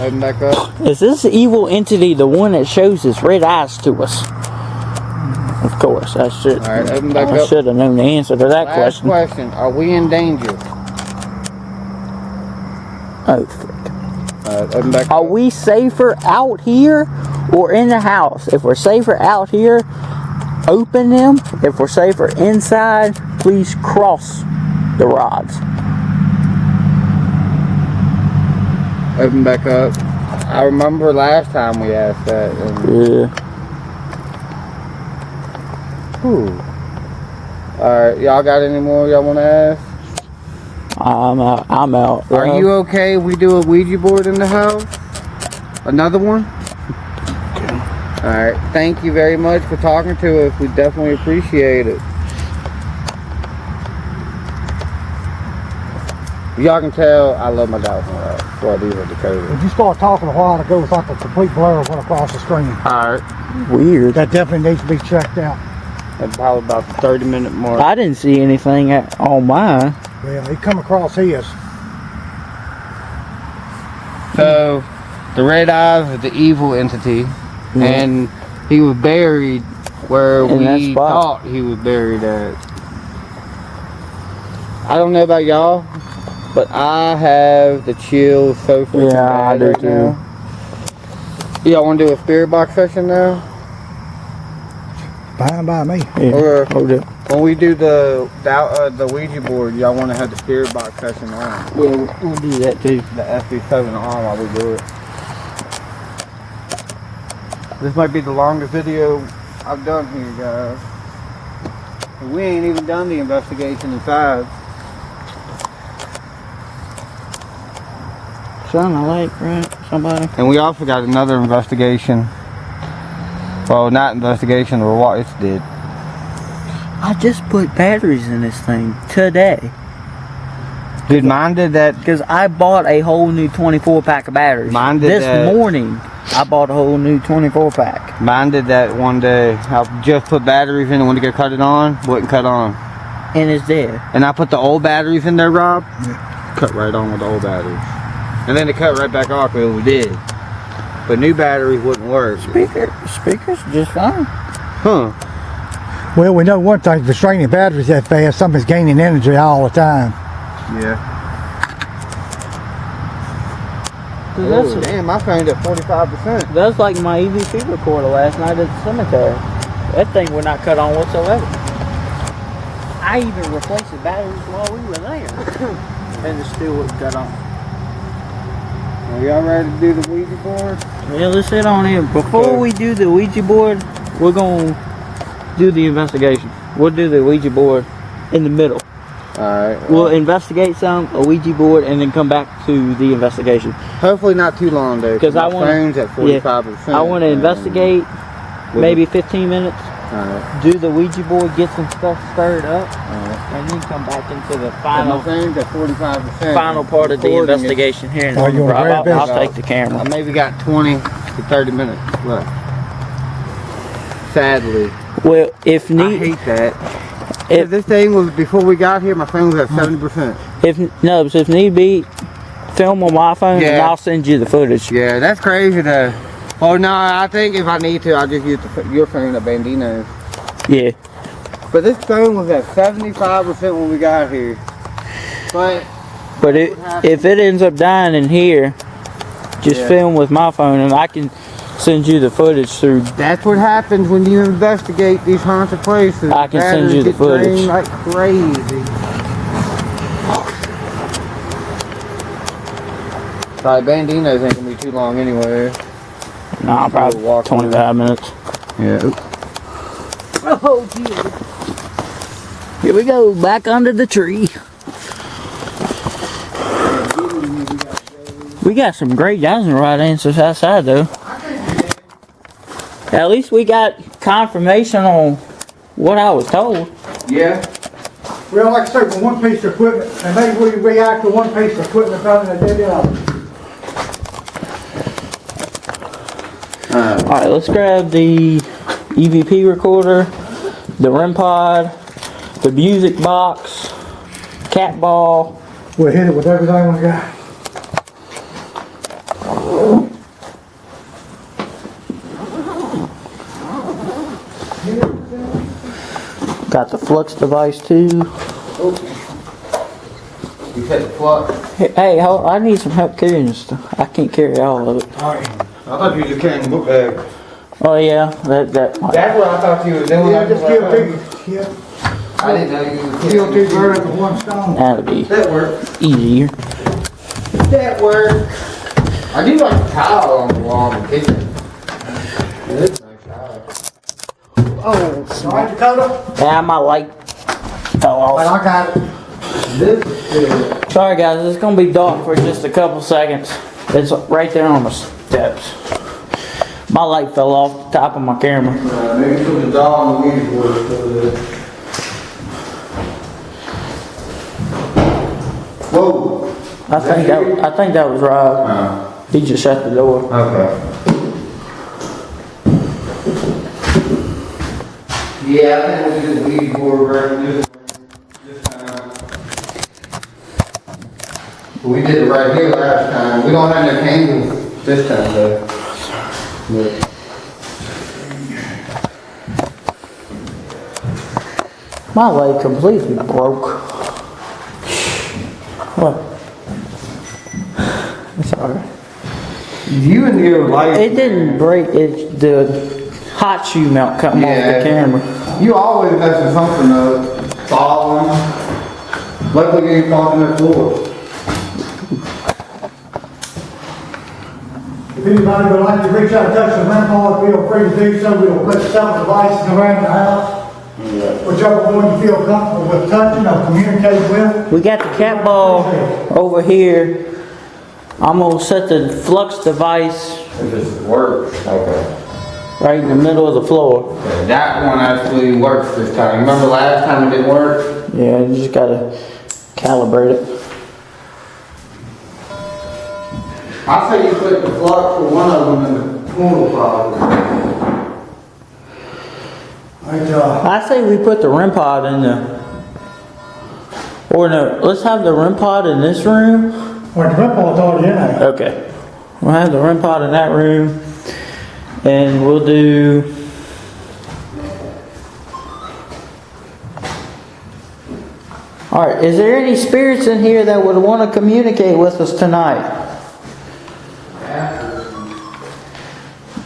[SPEAKER 2] Open back up.
[SPEAKER 1] Is this evil entity the one that shows his red eyes to us? Of course, I should.
[SPEAKER 2] Alright, open back
[SPEAKER 1] I
[SPEAKER 2] up.
[SPEAKER 1] should have known the answer to that
[SPEAKER 2] Last
[SPEAKER 1] question.
[SPEAKER 2] Are we in danger?
[SPEAKER 1] Oh, frick.
[SPEAKER 2] Open back
[SPEAKER 1] Are
[SPEAKER 2] up.
[SPEAKER 1] we safer out here or in the house? If we're safer out here, open them. If we're safer inside, please cross the rods.
[SPEAKER 2] Open back up. I remember last time we asked that. And,
[SPEAKER 1] Yeah.
[SPEAKER 2] Alright, y'all got any more y'all want to ask?
[SPEAKER 1] I'm out.
[SPEAKER 2] Are you okay if we do a Ouija board in the house? Another one? Alright, thank you very much for talking to us. We definitely appreciate it. Y'all can tell I love my dogs before I leave with Dakota.
[SPEAKER 3] When you start talking a while ago, it's like a complete blur went across the screen.
[SPEAKER 2] Alright,
[SPEAKER 1] Weird.
[SPEAKER 3] That definitely needs to be checked out.
[SPEAKER 2] that's probably about the 30-minute mark.
[SPEAKER 1] I didn't see anything on mine.
[SPEAKER 3] Well, he come across his.
[SPEAKER 2] So, the red eyes is the evil entity, and he was buried where
[SPEAKER 1] In that
[SPEAKER 2] we
[SPEAKER 1] spot.
[SPEAKER 2] thought he was buried at. I don't know about y'all, but I have the chills so freaking
[SPEAKER 1] Yeah,
[SPEAKER 2] bad
[SPEAKER 1] I do
[SPEAKER 2] right
[SPEAKER 1] too.
[SPEAKER 2] now. Y'all want to do a spirit box session now?
[SPEAKER 3] Fine by me.
[SPEAKER 1] Yeah.
[SPEAKER 2] Or
[SPEAKER 1] Hold it.
[SPEAKER 2] when we do the Ouija board, y'all want to have the spirit box session on?
[SPEAKER 1] Yeah, we'll do that too.
[SPEAKER 2] The FB7 on while we do it. This might be the longest video I've done here, guys. And we ain't even done the investigation inside.
[SPEAKER 1] Sound like, right? Somebody?
[SPEAKER 2] And we also got another investigation. Well, not investigation, or what it did.
[SPEAKER 1] I just put batteries in this thing today.
[SPEAKER 2] Dude, mine did that.
[SPEAKER 1] Because I bought a whole new 24 pack of batteries.
[SPEAKER 2] Mine did
[SPEAKER 1] this
[SPEAKER 2] that.
[SPEAKER 1] morning, I bought a whole new 24 pack.
[SPEAKER 2] Mine did that one day. I just put batteries in and when to go cut it on, wouldn't cut on.
[SPEAKER 1] And it's dead.
[SPEAKER 2] And I put the old batteries in there, Rob. Cut right on with the old batteries. And then it cut right back off, it did. But new batteries wouldn't work.
[SPEAKER 1] Speakers just fine.
[SPEAKER 2] Huh.
[SPEAKER 3] Well, we know one thing, if it's draining batteries that fast, something's gaining energy all the time.
[SPEAKER 2] Yeah.
[SPEAKER 1] That's,
[SPEAKER 2] Damn, my phone's at 45%.
[SPEAKER 1] that's like my EVP recorder last night at the cemetery. That thing would not cut on whatsoever. I even replaced the batteries while we were there. And it still wouldn't cut on.
[SPEAKER 2] Are y'all ready to do the Ouija board?
[SPEAKER 1] Yeah, let's sit on here. Before we do the Ouija board, we're going to do the investigation. We'll do the Ouija board in the middle.
[SPEAKER 2] Alright.
[SPEAKER 1] We'll investigate some, a Ouija board, and then come back to the investigation.
[SPEAKER 2] Hopefully not too long, though.
[SPEAKER 1] Because I want
[SPEAKER 2] phone's at 45%.
[SPEAKER 1] I want to investigate maybe 15 minutes,
[SPEAKER 2] Alright.
[SPEAKER 1] do the Ouija board, get some stuff stirred up, and then come back into the
[SPEAKER 2] My
[SPEAKER 1] final
[SPEAKER 2] phone's at 45%.
[SPEAKER 1] final part of the
[SPEAKER 2] Recording it.
[SPEAKER 1] investigation here.
[SPEAKER 3] Oh, you wanna grab this?
[SPEAKER 1] I'll take the camera.
[SPEAKER 2] I maybe got 20 to 30 minutes left. Sadly.
[SPEAKER 1] Well, if
[SPEAKER 2] I
[SPEAKER 1] need,
[SPEAKER 2] hate that.
[SPEAKER 1] If-
[SPEAKER 2] This thing was, before we got here, my phone was at 70%.
[SPEAKER 1] if need be, film on my phone, and
[SPEAKER 2] Yeah.
[SPEAKER 1] I'll send you the footage.
[SPEAKER 2] Yeah, that's crazy though. Oh no, I think if I need to, I'll just use your phone at Bandino's.
[SPEAKER 1] Yeah.
[SPEAKER 2] But this phone was at 75% when we got here. But
[SPEAKER 1] But if it ends up dying in here, just
[SPEAKER 2] Yeah.
[SPEAKER 1] film with my phone, and I can send you the footage through.
[SPEAKER 2] that's what happens when you investigate these haunted places.
[SPEAKER 1] I can send you the
[SPEAKER 2] Batteries get drained
[SPEAKER 1] footage.
[SPEAKER 2] like crazy. Probably Bandino's ain't gonna be too long anyway.
[SPEAKER 1] Nah, probably
[SPEAKER 2] We'll walk
[SPEAKER 1] 25 minutes.
[SPEAKER 2] Yeah.
[SPEAKER 1] Oh, dear. Here we go, back under the tree. We got some great guys and right answers outside, though. At least we got confirmation on what I was told.
[SPEAKER 2] Yeah.
[SPEAKER 3] Well, like I say, with one piece of equipment, and maybe we react to one piece of equipment found in a dead end.
[SPEAKER 1] Alright, let's grab the EVP recorder, the REM pod, the music box, cat ball.
[SPEAKER 3] We'll hit it with everything we got.
[SPEAKER 1] Got the flux device too.
[SPEAKER 2] You said the flux.
[SPEAKER 1] Hey, I need some help carrying this stuff. I can't carry all of it.
[SPEAKER 3] Alright.
[SPEAKER 2] I thought you were just carrying the book bag.
[SPEAKER 1] Oh yeah, that.
[SPEAKER 2] That's what I thought you were doing.
[SPEAKER 3] Yeah, just kill two. Yeah.
[SPEAKER 2] I didn't know you were
[SPEAKER 3] Kill two birds with one stone.
[SPEAKER 1] That'll be
[SPEAKER 2] That worked.
[SPEAKER 1] easier.
[SPEAKER 2] That worked. I do like the tile on the wall in the kitchen. It is a nice tile.
[SPEAKER 3] Alright, Dakota?
[SPEAKER 1] Yeah, my light fell
[SPEAKER 3] Well,
[SPEAKER 1] off.
[SPEAKER 3] I got it.
[SPEAKER 2] This is good.
[SPEAKER 1] Sorry guys, it's gonna be dark for just a couple seconds. It's right there on the steps. My light fell off the top of my camera.
[SPEAKER 2] Maybe put the dog on the Ouija board over there. Whoa.
[SPEAKER 1] I think that was Rob. He just shut the door.
[SPEAKER 2] Okay. Yeah, I think we'll do the Ouija board right this time. We did it right here last time. We don't have no candles this time though. But
[SPEAKER 1] My leg completely broke. What? It's alright.
[SPEAKER 2] you and your life.
[SPEAKER 1] It didn't break. It's the hot shoe melt come off the camera.
[SPEAKER 2] You always messing something up. Falling. Luckily you ain't falling on the floor.
[SPEAKER 3] If anybody would like to reach out and touch the rampart, feel free to do so. We'll put several devices around the house. Whichever one you feel comfortable with touching or communicating with.
[SPEAKER 1] We got the cat ball over here. I'm gonna set the flux device
[SPEAKER 2] If this works, okay.
[SPEAKER 1] right in the middle of the floor.
[SPEAKER 2] Okay, that one actually works this time. Remember last time it didn't work?
[SPEAKER 1] Yeah, you just gotta calibrate it.
[SPEAKER 2] I say you put the flux for one of them in the pool closet.
[SPEAKER 1] I say we put the REM pod in the, or no, let's have the REM pod in this room.
[SPEAKER 3] Or the rampart's already in there.
[SPEAKER 1] Okay. We'll have the REM pod in that room. And we'll do, alright, is there any spirits in here that would want to communicate with us tonight?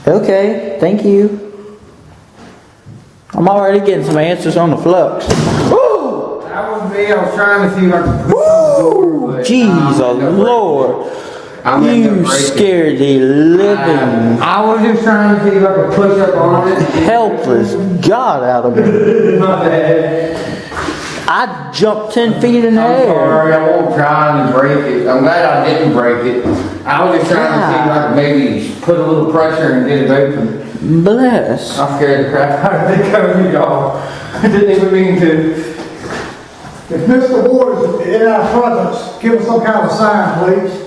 [SPEAKER 1] Okay, thank you. I'm already getting some answers on the flux. Woo!
[SPEAKER 2] That was me. I was trying to see if I could put
[SPEAKER 1] Woo! Jeez, oh Lord. You scared the living
[SPEAKER 2] I was just trying to see if I could push up on it.
[SPEAKER 1] helpless God out of me.
[SPEAKER 2] My bad.
[SPEAKER 1] I jumped 10 feet in the
[SPEAKER 2] I'm
[SPEAKER 1] air.
[SPEAKER 2] sorry, I won't try and break it. I'm glad I didn't break it. I was just trying to see if I could maybe put a little pressure and get it open.
[SPEAKER 1] Bless.
[SPEAKER 2] I scared the crap out of the cover, y'all. I didn't even mean to.
[SPEAKER 3] If Mr. Ward is in our presence, give us some kind of sign, please.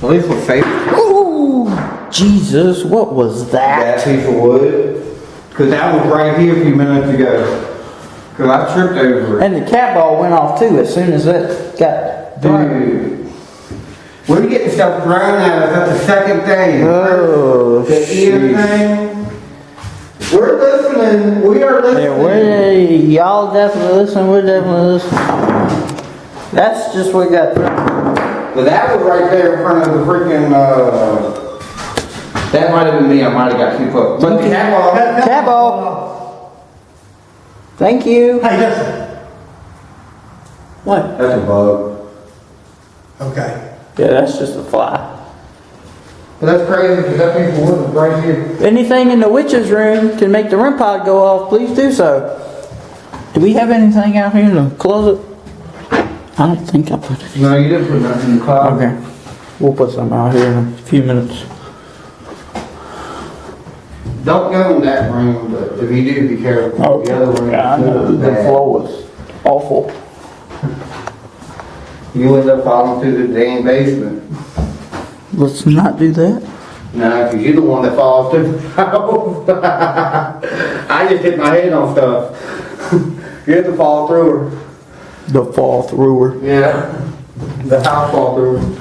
[SPEAKER 2] At least we're safe.
[SPEAKER 1] Ooh, Jesus, what was
[SPEAKER 2] That
[SPEAKER 1] that?
[SPEAKER 2] piece of wood. Cause that was right here a few minutes ago. Cause I tripped over it.
[SPEAKER 1] And the cat ball went off too as soon as it got thrown.
[SPEAKER 2] Dude. We're getting stuff thrown at us. That's the second thing.
[SPEAKER 1] Oh,
[SPEAKER 2] The ear
[SPEAKER 1] jeez.
[SPEAKER 2] thing. We're listening. We are listening.
[SPEAKER 1] Yeah, y'all definitely listen, we're definitely listening. That's just what got thrown.
[SPEAKER 2] But that was right there in front of the freaking, that might have been me. I might have got too close. But the cat ball.
[SPEAKER 1] Cat ball. Thank you.
[SPEAKER 3] Hey, listen.
[SPEAKER 1] What?
[SPEAKER 2] That's a bug.
[SPEAKER 3] Okay.
[SPEAKER 1] Yeah, that's just a fly.
[SPEAKER 2] But that's crazy because that piece of wood is right here.
[SPEAKER 1] Anything in the witch's room can make the REM pod go off, please do so. Do we have anything out here in the closet? I don't think I put it.
[SPEAKER 2] No, you didn't put nothing in the closet.
[SPEAKER 1] Okay. We'll put some out here in a few minutes.
[SPEAKER 2] Don't go in that room, but if you do, be careful.
[SPEAKER 1] Oh,
[SPEAKER 2] The other room
[SPEAKER 1] yeah, I know.
[SPEAKER 2] is
[SPEAKER 1] The
[SPEAKER 2] bad.
[SPEAKER 1] floor was awful.
[SPEAKER 2] You end up falling through the damn basement.
[SPEAKER 1] Let's not do that.
[SPEAKER 2] No, because you're the one that falls through the house. I just hit my head on stuff. You have to fall through her.
[SPEAKER 1] The fall througher.
[SPEAKER 2] Yeah. The house fall through her.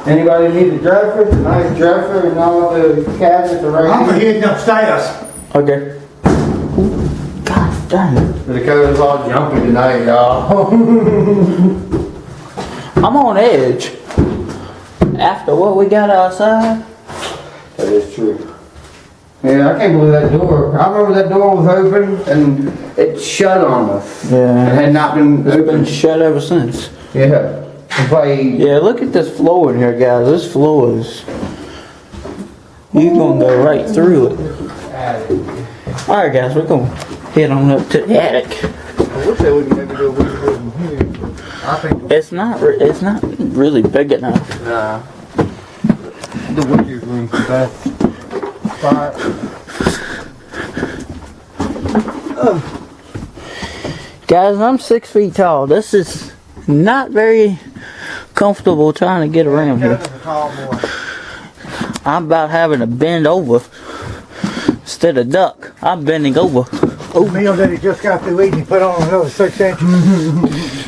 [SPEAKER 2] Anybody need a dresser? A nice dresser and all the cabinets are right
[SPEAKER 3] I'm
[SPEAKER 2] here.
[SPEAKER 3] heading upstairs.
[SPEAKER 1] Okay. Ooh, God damn it.
[SPEAKER 2] The cover's all jumpy tonight, y'all.
[SPEAKER 1] I'm on edge. After what we got outside.
[SPEAKER 2] That is true. Yeah, I can't believe that door. I remember that door was open and it shut on us.
[SPEAKER 1] Yeah.
[SPEAKER 2] It had not been
[SPEAKER 1] It's been
[SPEAKER 2] open.
[SPEAKER 1] shut ever since.
[SPEAKER 2] Yeah. It's like,
[SPEAKER 1] Yeah, look at this floor in here, guys. This floor is... You're gonna go right through it. Alright, guys, we're gonna head on up to the attic.
[SPEAKER 2] I wish they would maybe do a window in here. I think,
[SPEAKER 1] It's not really big enough.
[SPEAKER 2] nah. The window room's the best spot.
[SPEAKER 1] Guys, I'm 6 feet tall. This is not very comfortable trying to get around here.
[SPEAKER 2] Kevin's a tall boy.
[SPEAKER 1] I'm about having to bend over instead of duck. I'm bending over.
[SPEAKER 3] Oh, meal that he just got through eating, he put on another 6 inches.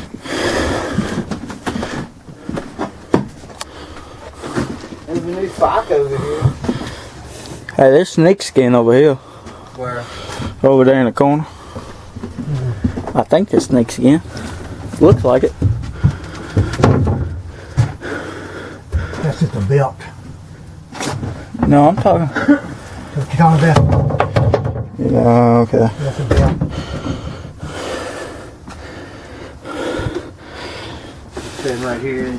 [SPEAKER 2] There's a new sock over here.
[SPEAKER 1] Hey, there's snake skin over here.
[SPEAKER 2] Where?
[SPEAKER 1] Over there in the corner. I think there's snake skin. Looks like it.
[SPEAKER 3] That's just a belt.
[SPEAKER 1] No, I'm talking.
[SPEAKER 3] What you talking about?
[SPEAKER 1] Yeah, okay.
[SPEAKER 3] That's a belt.
[SPEAKER 2] Sitting right here.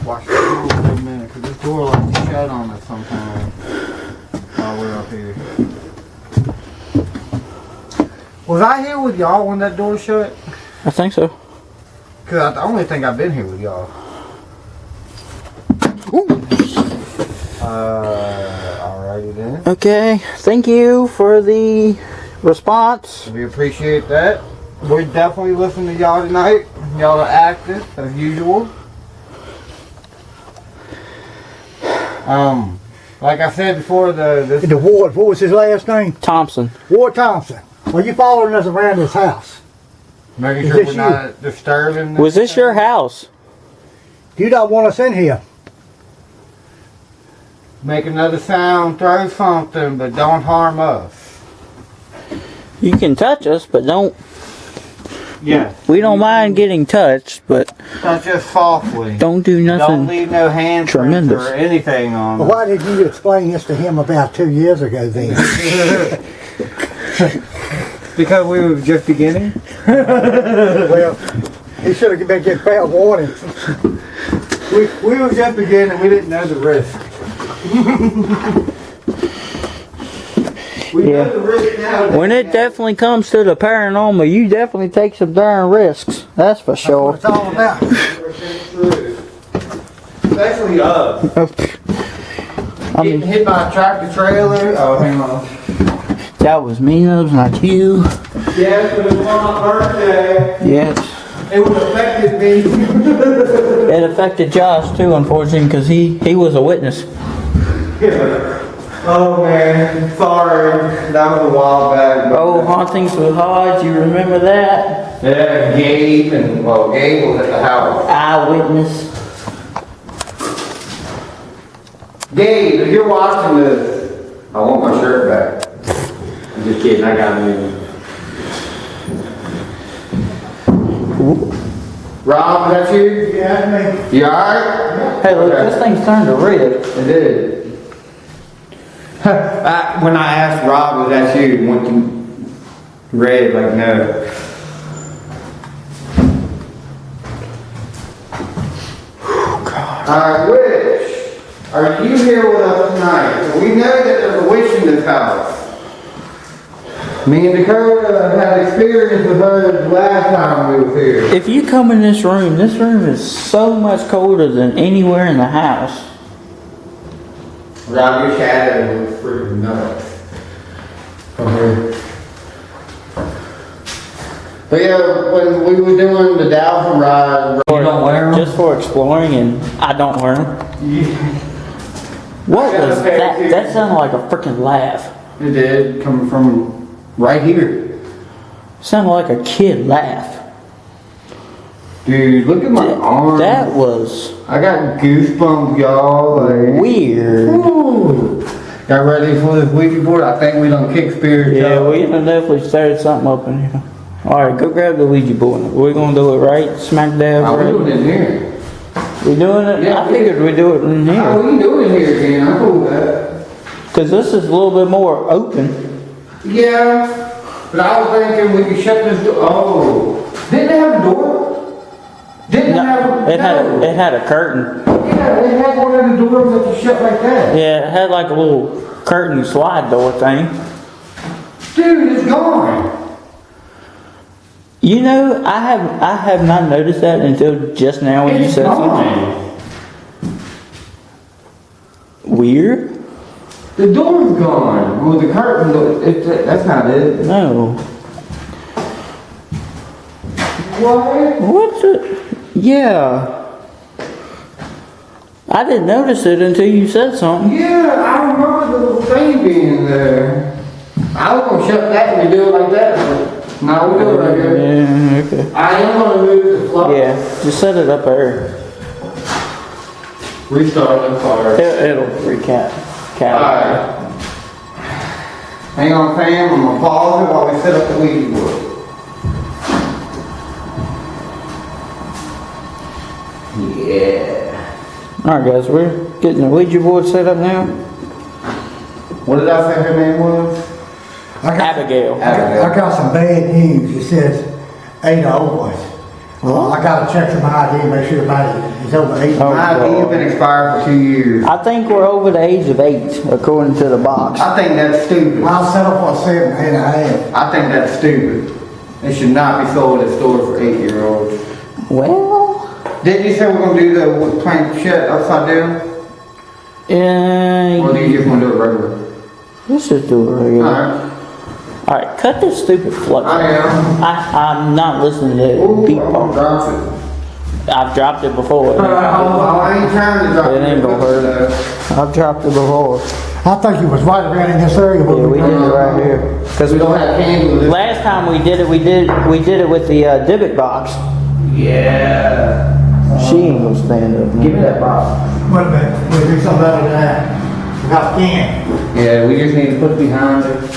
[SPEAKER 2] Watch the pool for a minute, 'cause this door like to shut on us sometime while we're up here. Was I here with y'all when that door shut?
[SPEAKER 1] I think so.
[SPEAKER 2] Cause I only think I've been here with y'all. Alrighty then.
[SPEAKER 1] Okay, thank you for the response.
[SPEAKER 2] We appreciate that. We're definitely listening to y'all tonight. Y'all are active as usual. Like I said before,
[SPEAKER 3] The Ward, what was his last name?
[SPEAKER 1] Thompson.
[SPEAKER 3] Ward Thompson. Well, you following us around this house.
[SPEAKER 2] making
[SPEAKER 3] Is
[SPEAKER 2] sure
[SPEAKER 3] this
[SPEAKER 2] we're not disturbing.
[SPEAKER 1] Was this your house?
[SPEAKER 3] You don't want us in here.
[SPEAKER 2] Make another sound, throw something, but don't harm us.
[SPEAKER 1] You can touch us, but don't.
[SPEAKER 2] Yeah.
[SPEAKER 1] We don't mind getting touched, but
[SPEAKER 2] Touch us softly.
[SPEAKER 1] don't do
[SPEAKER 2] Don't
[SPEAKER 1] nothing.
[SPEAKER 2] leave no handprints
[SPEAKER 1] tremendous.
[SPEAKER 2] or anything on
[SPEAKER 3] Well,
[SPEAKER 2] us.
[SPEAKER 3] why didn't you explain this to him about 2 years ago then?
[SPEAKER 2] Because we were just beginning?
[SPEAKER 3] Well, he should have been getting fair warning.
[SPEAKER 2] We were just beginning, we didn't know the risk. We
[SPEAKER 1] Yeah.
[SPEAKER 2] know the risk now.
[SPEAKER 1] When it definitely comes to the paranormal, you definitely take some darn risks. That's for
[SPEAKER 3] That's what
[SPEAKER 1] sure.
[SPEAKER 3] it's all about.
[SPEAKER 2] Especially us.
[SPEAKER 1] I
[SPEAKER 2] Getting
[SPEAKER 1] mean,
[SPEAKER 2] hit by a tractor trailer. Oh, hang on.
[SPEAKER 1] that was me, Nubs, not you.
[SPEAKER 2] Yes, but it was on my birthday.
[SPEAKER 1] Yes.
[SPEAKER 2] It would have affected me.
[SPEAKER 1] It affected Josh too, unfortunately, because he was a witness.
[SPEAKER 2] Oh man, sorry. That was a while back. but-
[SPEAKER 1] Oh, hauntings with Hodge, you remember that?
[SPEAKER 2] Yeah, Gabe and, well, Gabe was at the house.
[SPEAKER 1] Eyewitness.
[SPEAKER 2] Gabe, if you're watching this, I want my shirt back. I'm just kidding, I got it. Rob, is that you?
[SPEAKER 3] Yeah,
[SPEAKER 2] You alright?
[SPEAKER 1] Hey, look, this thing's turned to red.
[SPEAKER 2] It did. When I asked Rob, was that you? Went to red, like no. Alright, witch, are you here with us tonight? We know that there's a witch in this house. Me and Dakota had experience with her last time we were here.
[SPEAKER 1] If you come in this room is so much colder than anywhere in the house.
[SPEAKER 2] Rob, your shadow looks freaking nuts. From here. But yeah, when we were doing the Dalvin ride, you don't wear 'em?
[SPEAKER 1] Just for exploring, and I don't wear them. What was that? That sounded like a freaking laugh.
[SPEAKER 2] It did, coming from right here.
[SPEAKER 1] Sounded like a kid laugh.
[SPEAKER 2] Dude, look at my arm.
[SPEAKER 1] That was
[SPEAKER 2] I got goosebumps, y'all. Like,
[SPEAKER 1] weird.
[SPEAKER 2] woo. Got ready for this Ouija board? I think we done kick spirits
[SPEAKER 1] Yeah,
[SPEAKER 2] up.
[SPEAKER 1] we done definitely started something up in here. Alright, go grab the Ouija board. We're gonna do it right, smack dab
[SPEAKER 2] How we doing
[SPEAKER 1] right.
[SPEAKER 2] in here?
[SPEAKER 1] We doing it?
[SPEAKER 2] Yeah,
[SPEAKER 1] I figured we'd do it in
[SPEAKER 2] How
[SPEAKER 1] here.
[SPEAKER 2] we doing here, Ken? I'm cool with that.
[SPEAKER 1] Cause this is a little bit more open.
[SPEAKER 2] Yeah, but I was thinking we could shut this door. Oh, didn't it have a door? Didn't it have
[SPEAKER 1] It had a curtain.
[SPEAKER 2] Yeah, it had one of the doors that you shut like that.
[SPEAKER 1] Yeah, it had like a little curtain slide door thing.
[SPEAKER 2] Dude, it's gone.
[SPEAKER 1] You know, I have not noticed that until just now when you
[SPEAKER 2] It's
[SPEAKER 1] said something.
[SPEAKER 2] gone.
[SPEAKER 1] Weird?
[SPEAKER 2] The door's gone. Well, the curtain, that's not it.
[SPEAKER 1] No.
[SPEAKER 2] What?
[SPEAKER 1] What's it? Yeah. I didn't notice it until you said something.
[SPEAKER 2] Yeah, I remember the little thing being there. I was gonna shut that and do it like that, but no, we do it right here.
[SPEAKER 1] Yeah, okay.
[SPEAKER 2] I am gonna move the floor.
[SPEAKER 1] Yeah, just set it up there.
[SPEAKER 2] Restart the fire.
[SPEAKER 1] It'll recap.
[SPEAKER 2] Alright. Hang on, fam. I'm gonna pause it while we set up the Ouija board. Yeah.
[SPEAKER 1] Alright guys, we're getting the Ouija board set up now.
[SPEAKER 2] What did I say her name was?
[SPEAKER 1] Abigail.
[SPEAKER 3] I got some bad news. It says Ada Owens. I gotta check some ID, make sure everybody is over 18.
[SPEAKER 1] Oh,
[SPEAKER 2] My ID's been expired for 2 years.
[SPEAKER 1] I think we're over the age of 8, according to the box.
[SPEAKER 2] I think that's stupid.
[SPEAKER 3] I'll settle for 7.5.
[SPEAKER 2] I think that's stupid. It should not be sold at stores for 8-year-olds.
[SPEAKER 1] Well,
[SPEAKER 2] Didn't you say we're gonna do the plank shit upside down? Or do you just wanna do it regular?
[SPEAKER 1] let's just do it regular.
[SPEAKER 2] Alright.
[SPEAKER 1] Alright, cut this stupid flux.
[SPEAKER 2] I am.
[SPEAKER 1] I'm not listening to
[SPEAKER 2] Ooh,
[SPEAKER 1] beat
[SPEAKER 2] I'm gonna
[SPEAKER 1] pump.
[SPEAKER 2] drop it.
[SPEAKER 1] I've dropped it before.
[SPEAKER 2] I ain't trying to drop
[SPEAKER 1] It ain't gonna hurt.
[SPEAKER 2] it.
[SPEAKER 1] I've dropped it before.
[SPEAKER 3] I think you was right around in this area.
[SPEAKER 1] Yeah, we did it right here.
[SPEAKER 2] Cause we don't have candles.
[SPEAKER 1] Last time we did it with the Dybbuk box.
[SPEAKER 2] Yeah.
[SPEAKER 1] She ain't gonna stand up.
[SPEAKER 2] Give me that box.
[SPEAKER 3] Wait a minute, we'll do something better than that. We got a can.
[SPEAKER 2] Yeah, we just need to put it behind it.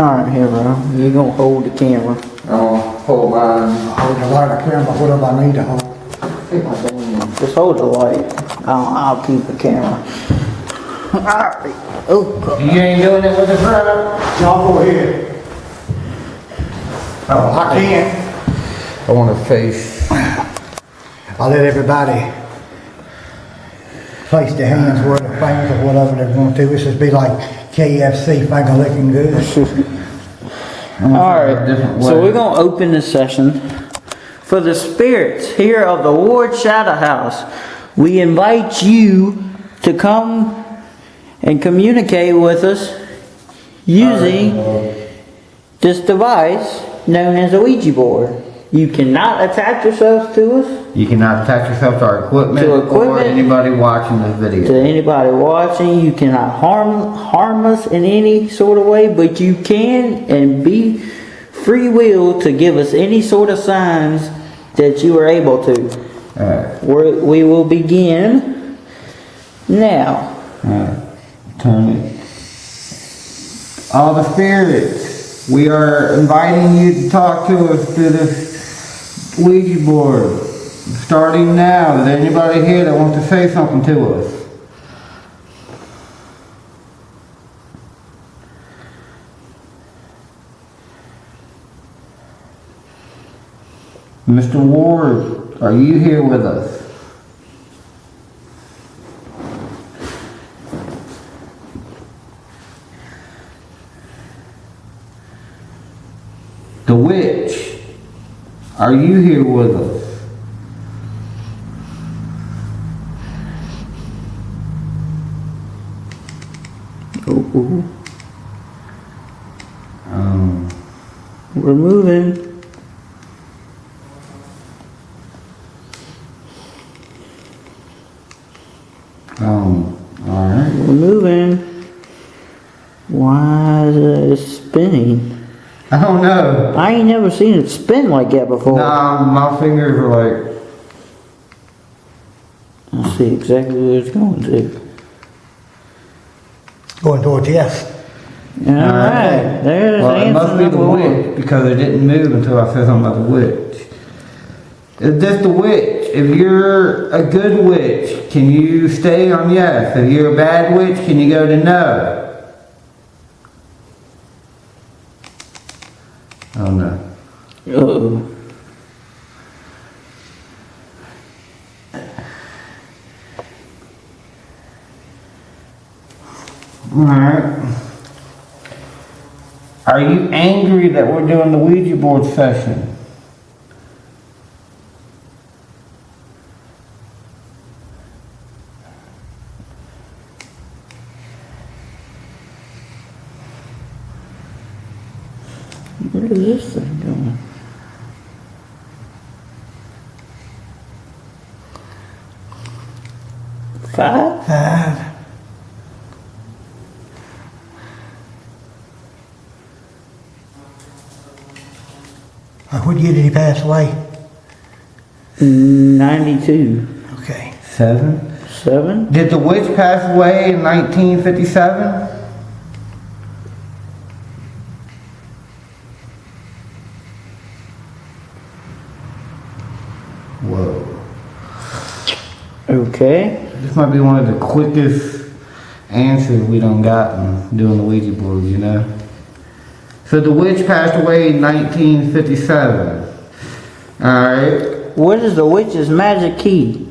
[SPEAKER 1] Alright, here, bro. You're gonna hold the camera.
[SPEAKER 2] I'll hold mine.
[SPEAKER 3] Hold the light, I care about whatever I need to hold.
[SPEAKER 1] Just hold the light. I'll keep the camera. Alright. Oh, God.
[SPEAKER 2] You ain't doing it with the front?
[SPEAKER 3] Y'all go ahead. Oh, I can.
[SPEAKER 2] I want a face.
[SPEAKER 3] I'll let everybody place their hands where their fingers or whatever they're going to. This would be like KFC, finger licking good.
[SPEAKER 1] Alright, so we're going to open this session. For the spirits here of the Ward Shadow House, we invite you to come and communicate with us using this device known as a Ouija board. You cannot attach yourselves to us,
[SPEAKER 2] You cannot attach yourself to our equipment,
[SPEAKER 1] To
[SPEAKER 2] or
[SPEAKER 1] equipment.
[SPEAKER 2] anybody watching this video.
[SPEAKER 1] to anybody watching. You cannot harm us in any sort of way, but you can and be free will to give us any sort of signs that you are able to.
[SPEAKER 2] Alright,
[SPEAKER 1] We will begin now.
[SPEAKER 2] turn it. All the spirits, we are inviting you to talk to us through this Ouija board. Starting now, is there anybody here that wants to say something to us? Mr. Ward, are you here with us? The witch, are you here with us?
[SPEAKER 1] Ooh,
[SPEAKER 2] Um,
[SPEAKER 1] we're moving.
[SPEAKER 2] alright.
[SPEAKER 1] We're moving. Why is it spinning?
[SPEAKER 2] I don't know.
[SPEAKER 1] I ain't never seen it spin like that before.
[SPEAKER 2] Nah, my fingers are like,
[SPEAKER 1] I see exactly where it's going to.
[SPEAKER 3] Going towards yes.
[SPEAKER 1] Alright, there's
[SPEAKER 2] well, it must
[SPEAKER 1] answer
[SPEAKER 2] be the
[SPEAKER 1] number one.
[SPEAKER 2] witch because it didn't move until I said something about the witch. Is this the witch? If you're a good witch, can you stay on yes? If you're a bad witch, can you go to no? Oh no.
[SPEAKER 1] Uh-oh.
[SPEAKER 2] Alright. Are you angry that we're doing the Ouija board session?
[SPEAKER 1] Where is this thing going? Five?
[SPEAKER 3] What year did he pass away?
[SPEAKER 1] 92.
[SPEAKER 3] Okay.
[SPEAKER 2] 7?
[SPEAKER 1] 7?
[SPEAKER 2] Did the witch pass away in 1957? Whoa.
[SPEAKER 1] Okay.
[SPEAKER 2] This might be one of the quickest answers we done gotten doing the Ouija board, you know? So the witch passed away in 1957. Alright.
[SPEAKER 1] What is the witch's magic key?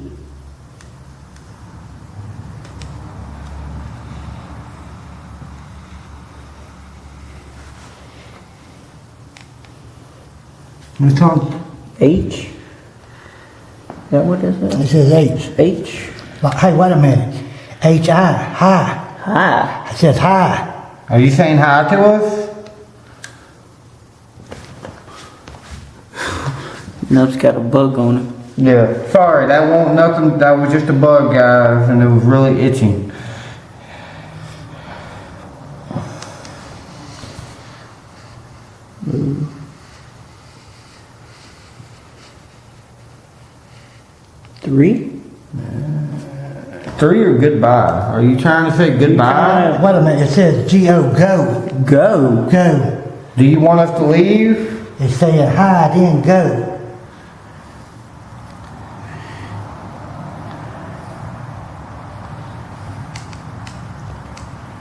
[SPEAKER 3] What's talking?
[SPEAKER 1] H? Is that what is
[SPEAKER 3] It
[SPEAKER 1] it?
[SPEAKER 3] says H.
[SPEAKER 1] H?
[SPEAKER 3] But, hey, wait a minute. H-I, hi.
[SPEAKER 1] Hi.
[SPEAKER 3] It says hi.
[SPEAKER 2] Are you saying hi to us?
[SPEAKER 1] No, it's got a bug on it.
[SPEAKER 2] Yeah. Sorry, that wasn't nothing. That was just a bug, guys, and it was really itching.
[SPEAKER 1] Three?
[SPEAKER 2] 3 or goodbye? Are you trying to say goodbye?
[SPEAKER 3] Wait a minute. It says G-O, go.
[SPEAKER 1] Go.
[SPEAKER 3] Go.
[SPEAKER 2] Do you want us to leave?
[SPEAKER 3] It's saying hi, then go.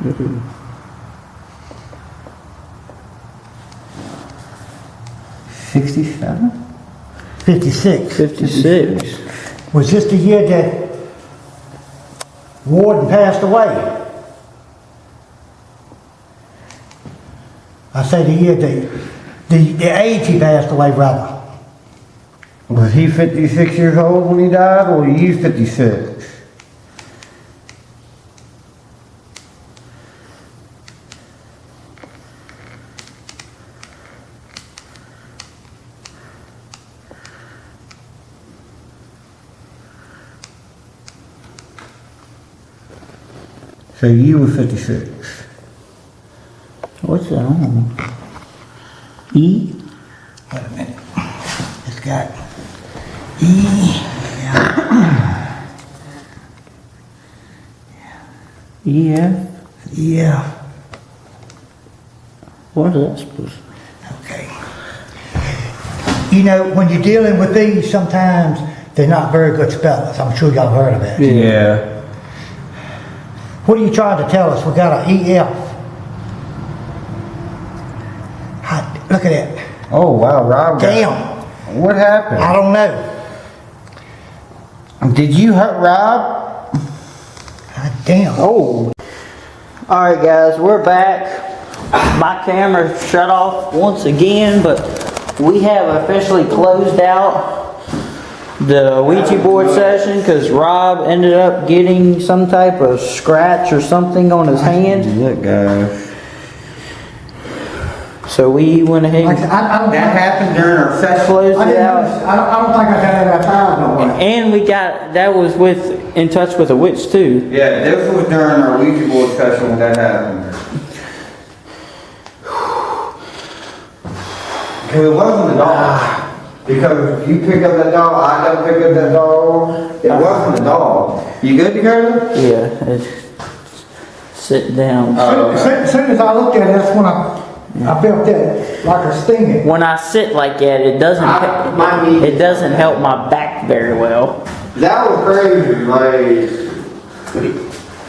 [SPEAKER 1] Mm-hmm.
[SPEAKER 2] 67?
[SPEAKER 3] 56.
[SPEAKER 1] 56.
[SPEAKER 3] Was this the year that Warden passed away? I say the year the age he passed away, rather.
[SPEAKER 2] Was he 56 years old when he died, or were you 56? So you were 56.
[SPEAKER 1] What's that on? E?
[SPEAKER 3] Wait a minute. It's got E.
[SPEAKER 1] Yeah.
[SPEAKER 3] Yeah.
[SPEAKER 1] What is that supposed to
[SPEAKER 3] Okay. You know, when you're dealing with these, sometimes they're not very good spellers. I'm sure y'all heard of that.
[SPEAKER 2] Yeah.
[SPEAKER 3] What are you trying to tell us? We got an EF. Look at that.
[SPEAKER 2] Oh wow, Rob.
[SPEAKER 3] Damn.
[SPEAKER 2] What happened?
[SPEAKER 3] I don't know.
[SPEAKER 2] Did you hurt Rob?
[SPEAKER 3] God damn.
[SPEAKER 1] Oh. Alright guys, we're back. My camera shut off once again, but we have officially closed out the Ouija board session because Rob ended up getting some type of scratch or something on his hand.
[SPEAKER 2] Look, guys.
[SPEAKER 1] So we went ahead
[SPEAKER 3] Like I said,
[SPEAKER 1] and
[SPEAKER 3] I don't
[SPEAKER 2] That happened during our session.
[SPEAKER 1] closed
[SPEAKER 3] I
[SPEAKER 1] it
[SPEAKER 3] didn't
[SPEAKER 1] out.
[SPEAKER 3] notice, I don't think I got it outside no more.
[SPEAKER 1] And we got, that was in touch with a witch too.
[SPEAKER 2] Yeah, this was during our Ouija board session when that happened. Because it wasn't a dog. Because if you pick up that dog, I don't pick up that dog. It wasn't a dog. You good, Dakota?
[SPEAKER 1] Yeah, it's sitting down.
[SPEAKER 3] As soon as I looked at it, that's when I felt that like a stinging.
[SPEAKER 1] When I sit like that, it doesn't help my back very well.
[SPEAKER 2] That was crazy, like,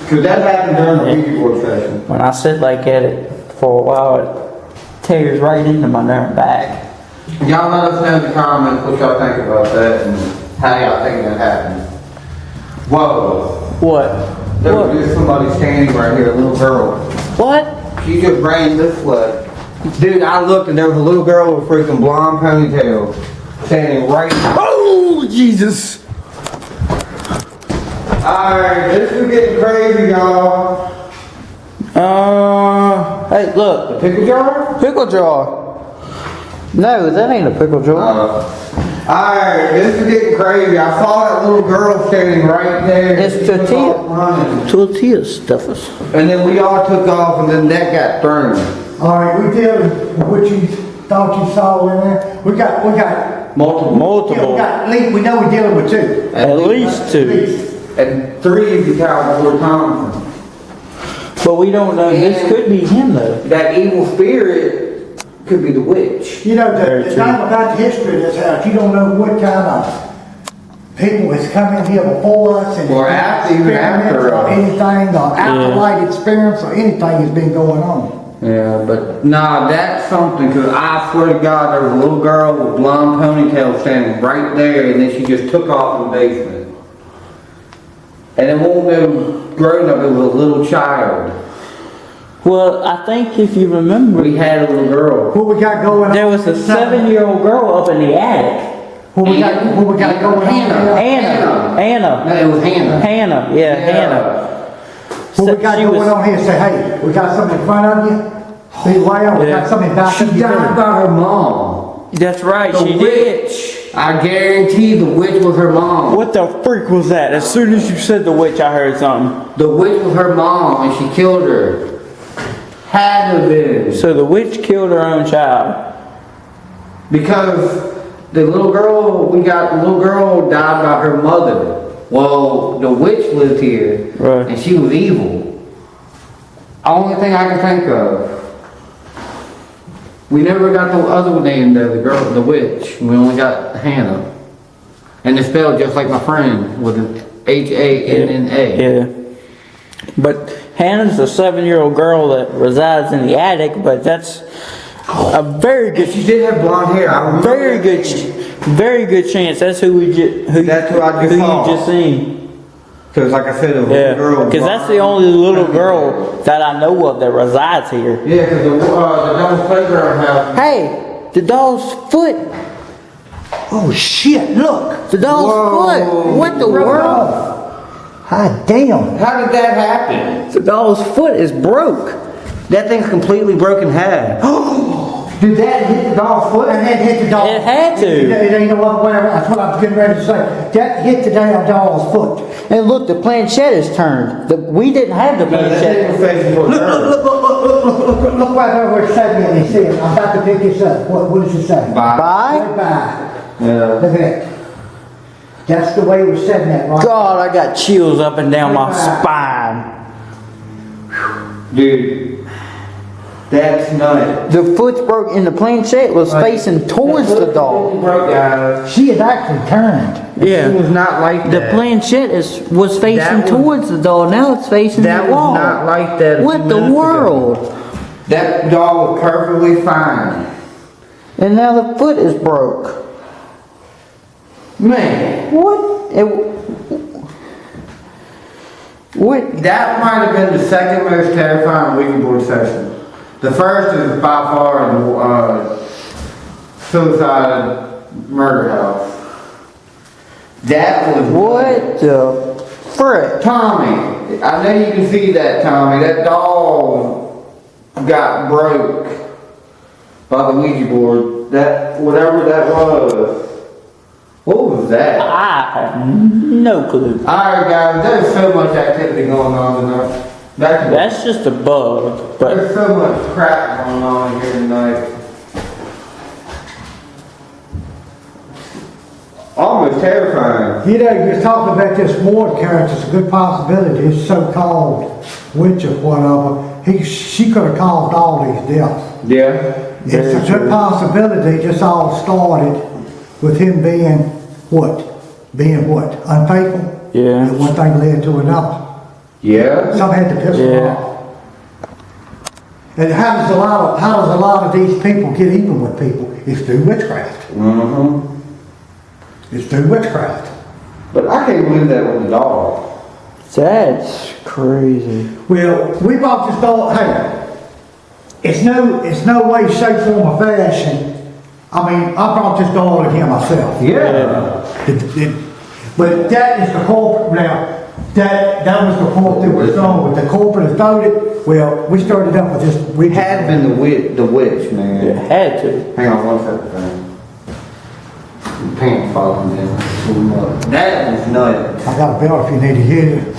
[SPEAKER 2] because that happened during the Ouija board session.
[SPEAKER 1] When I sit like that for a while, it tears right into my darn back.
[SPEAKER 2] Y'all let us know in the comments what y'all think about that and how y'all think that happened. Whoa.
[SPEAKER 1] What?
[SPEAKER 2] There
[SPEAKER 1] What?
[SPEAKER 2] was just somebody standing right here, a little girl.
[SPEAKER 1] What?
[SPEAKER 2] She just ran this way. Dude, I looked and there was a little girl with a freaking blonde ponytail standing right. Oh, Jesus! Alright, this is getting crazy, y'all.
[SPEAKER 1] Hey, look.
[SPEAKER 2] The pickle jar?
[SPEAKER 1] Pickle jar. No, that ain't a pickle jar.
[SPEAKER 2] Alright, this is getting crazy. I saw that little girl standing right there.
[SPEAKER 1] It's
[SPEAKER 2] She was
[SPEAKER 1] tortilla.
[SPEAKER 2] off running.
[SPEAKER 1] Tortilla stuffers.
[SPEAKER 2] And then we all took off and then that got thrown.
[SPEAKER 3] All right, we did what you thought you saw in there. We got
[SPEAKER 2] Multiple.
[SPEAKER 3] yeah, we got at least, we know we're dealing with two.
[SPEAKER 1] At least
[SPEAKER 3] At
[SPEAKER 1] two.
[SPEAKER 3] least.
[SPEAKER 2] And 3 if you count Lord Thompson.
[SPEAKER 1] But we don't know. This could be him though.
[SPEAKER 2] That evil spirit could be the witch.
[SPEAKER 3] You know,
[SPEAKER 1] Very
[SPEAKER 3] the
[SPEAKER 1] true.
[SPEAKER 3] thing about the history of this house, you don't know what kind of people has come in here before us and
[SPEAKER 2] Or after, even
[SPEAKER 3] experiments
[SPEAKER 2] after
[SPEAKER 3] or
[SPEAKER 2] us.
[SPEAKER 3] anything, or afterlife experience or anything has been going on.
[SPEAKER 2] Yeah, but nah, that's something, because I swear to God, there was a little girl with blonde ponytail standing right there, and then she just took off in the basement. And it wasn't no grown up, it was a little child.
[SPEAKER 1] Well, I think if you remember,
[SPEAKER 2] We had a little girl.
[SPEAKER 3] What we got going on?
[SPEAKER 1] there was a 7-year-old girl up in the attic.
[SPEAKER 3] What we got going on?
[SPEAKER 1] Anna.
[SPEAKER 2] No, it was Hannah.
[SPEAKER 1] Hannah, yeah, Hannah.
[SPEAKER 3] What we got
[SPEAKER 1] She
[SPEAKER 3] going
[SPEAKER 1] was-
[SPEAKER 3] on here? Say, hey, we got something in front of you. Beware, we
[SPEAKER 1] Yeah.
[SPEAKER 3] got something back
[SPEAKER 2] She
[SPEAKER 3] of you.
[SPEAKER 2] died by her mom.
[SPEAKER 1] That's right,
[SPEAKER 2] The
[SPEAKER 1] she did.
[SPEAKER 2] witch. I guarantee the witch was her mom.
[SPEAKER 1] What the freak was that? As soon as you said the witch, I heard something.
[SPEAKER 2] The witch was her mom, and she killed her. Had to have been.
[SPEAKER 1] So the witch killed her own child.
[SPEAKER 2] Because the little girl died by her mother. Well, the witch lived here,
[SPEAKER 1] Right.
[SPEAKER 2] and she was evil. Only thing I can think of. We never got the other name though, the girl, the witch. We only got Hannah. And it's spelled just like my friend, with an Hanna.
[SPEAKER 1] Yeah. But Hannah's a 7-year-old girl that resides in the attic, but that's a very good,
[SPEAKER 2] She did have blonde hair. I remember
[SPEAKER 1] very good chance. That's who we just,
[SPEAKER 2] That's who I just
[SPEAKER 1] who
[SPEAKER 2] saw.
[SPEAKER 1] you just seen.
[SPEAKER 2] Because like I said, a
[SPEAKER 1] Yeah,
[SPEAKER 2] little girl.
[SPEAKER 1] because that's the only little girl that I know of that resides here.
[SPEAKER 2] Yeah, because the Devil's Playground house.
[SPEAKER 1] Hey, the dog's foot.
[SPEAKER 3] Oh shit, look.
[SPEAKER 1] The dog's
[SPEAKER 2] Whoa.
[SPEAKER 1] foot. What the world?
[SPEAKER 3] Hot damn.
[SPEAKER 2] How did that happen?
[SPEAKER 1] The dog's foot is broke.
[SPEAKER 2] That thing's completely broken half. Did that hit the dog's foot?
[SPEAKER 3] And that hit the dog.
[SPEAKER 1] It had to.
[SPEAKER 3] It ain't no other way around. That's what I was getting ready to say. That hit the damn dog's foot.
[SPEAKER 1] And look, the planchette is turned. We didn't have the planchette.
[SPEAKER 3] Look right there where it's saying it. It says, I'm about to pick this up. What does it say?
[SPEAKER 1] Bye.
[SPEAKER 3] Goodbye.
[SPEAKER 2] Yeah.
[SPEAKER 3] Look at that. That's the way it was setting that, right?
[SPEAKER 1] God, I got chills up and down my spine.
[SPEAKER 2] Dude, that's nuts.
[SPEAKER 1] The foot's broke and the planchette was facing towards the dog.
[SPEAKER 2] Broke, guys.
[SPEAKER 3] She had actually turned.
[SPEAKER 2] It
[SPEAKER 1] Yeah.
[SPEAKER 2] was not like
[SPEAKER 1] The
[SPEAKER 2] that.
[SPEAKER 1] planchette was facing
[SPEAKER 2] That was-
[SPEAKER 1] towards the dog. Now it's facing
[SPEAKER 2] That
[SPEAKER 1] the
[SPEAKER 2] was
[SPEAKER 1] wall.
[SPEAKER 2] not like that a
[SPEAKER 1] What
[SPEAKER 2] few
[SPEAKER 1] the
[SPEAKER 2] minutes ago.
[SPEAKER 1] world?
[SPEAKER 2] That dog was perfectly fine.
[SPEAKER 1] And now the foot is broke.
[SPEAKER 2] Man,
[SPEAKER 1] What? What?
[SPEAKER 2] that might have been the second most terrifying Ouija board session. The first is by far the suicide murder house. That was
[SPEAKER 1] What the frick?
[SPEAKER 2] Tommy, I know you can see that, Tommy. That dog got broke by the Ouija board. That, whatever that was. What was that?
[SPEAKER 1] I have no clue.
[SPEAKER 2] Alright guys, there's so much activity going on tonight.
[SPEAKER 1] That's just a bug, but
[SPEAKER 2] There's so much crap going on here tonight. Almost terrifying.
[SPEAKER 3] You know, you're talking about this Ward character. It's a good possibility. His so-called witch or whatever. She could have caused all these deaths.
[SPEAKER 2] Yeah.
[SPEAKER 3] It's a good possibility. This all started with him being what? Unfaithful?
[SPEAKER 1] Yeah.
[SPEAKER 3] And one thing led to another.
[SPEAKER 2] Yeah.
[SPEAKER 3] Some had to piss him
[SPEAKER 1] Yeah.
[SPEAKER 3] off. And how does a lot of these people get even with people? It's through witchcraft.
[SPEAKER 2] Mm-hmm.
[SPEAKER 3] It's through witchcraft.
[SPEAKER 2] But I can't believe that with the dog.
[SPEAKER 1] that's crazy.
[SPEAKER 3] Well, we bought this dog. Hey, it's no way, shape, form, or fashion. I mean, I brought this dog in here myself.
[SPEAKER 2] Yeah.
[SPEAKER 3] But that is the corporate now. That was the fault that was done with the corporate authority. Well, we started up with this.
[SPEAKER 2] It had been the witch, man.
[SPEAKER 1] It had to.
[SPEAKER 2] Hang on one second, man. Pants falling down. That was nuts.
[SPEAKER 3] I got a belt if you need to hear it.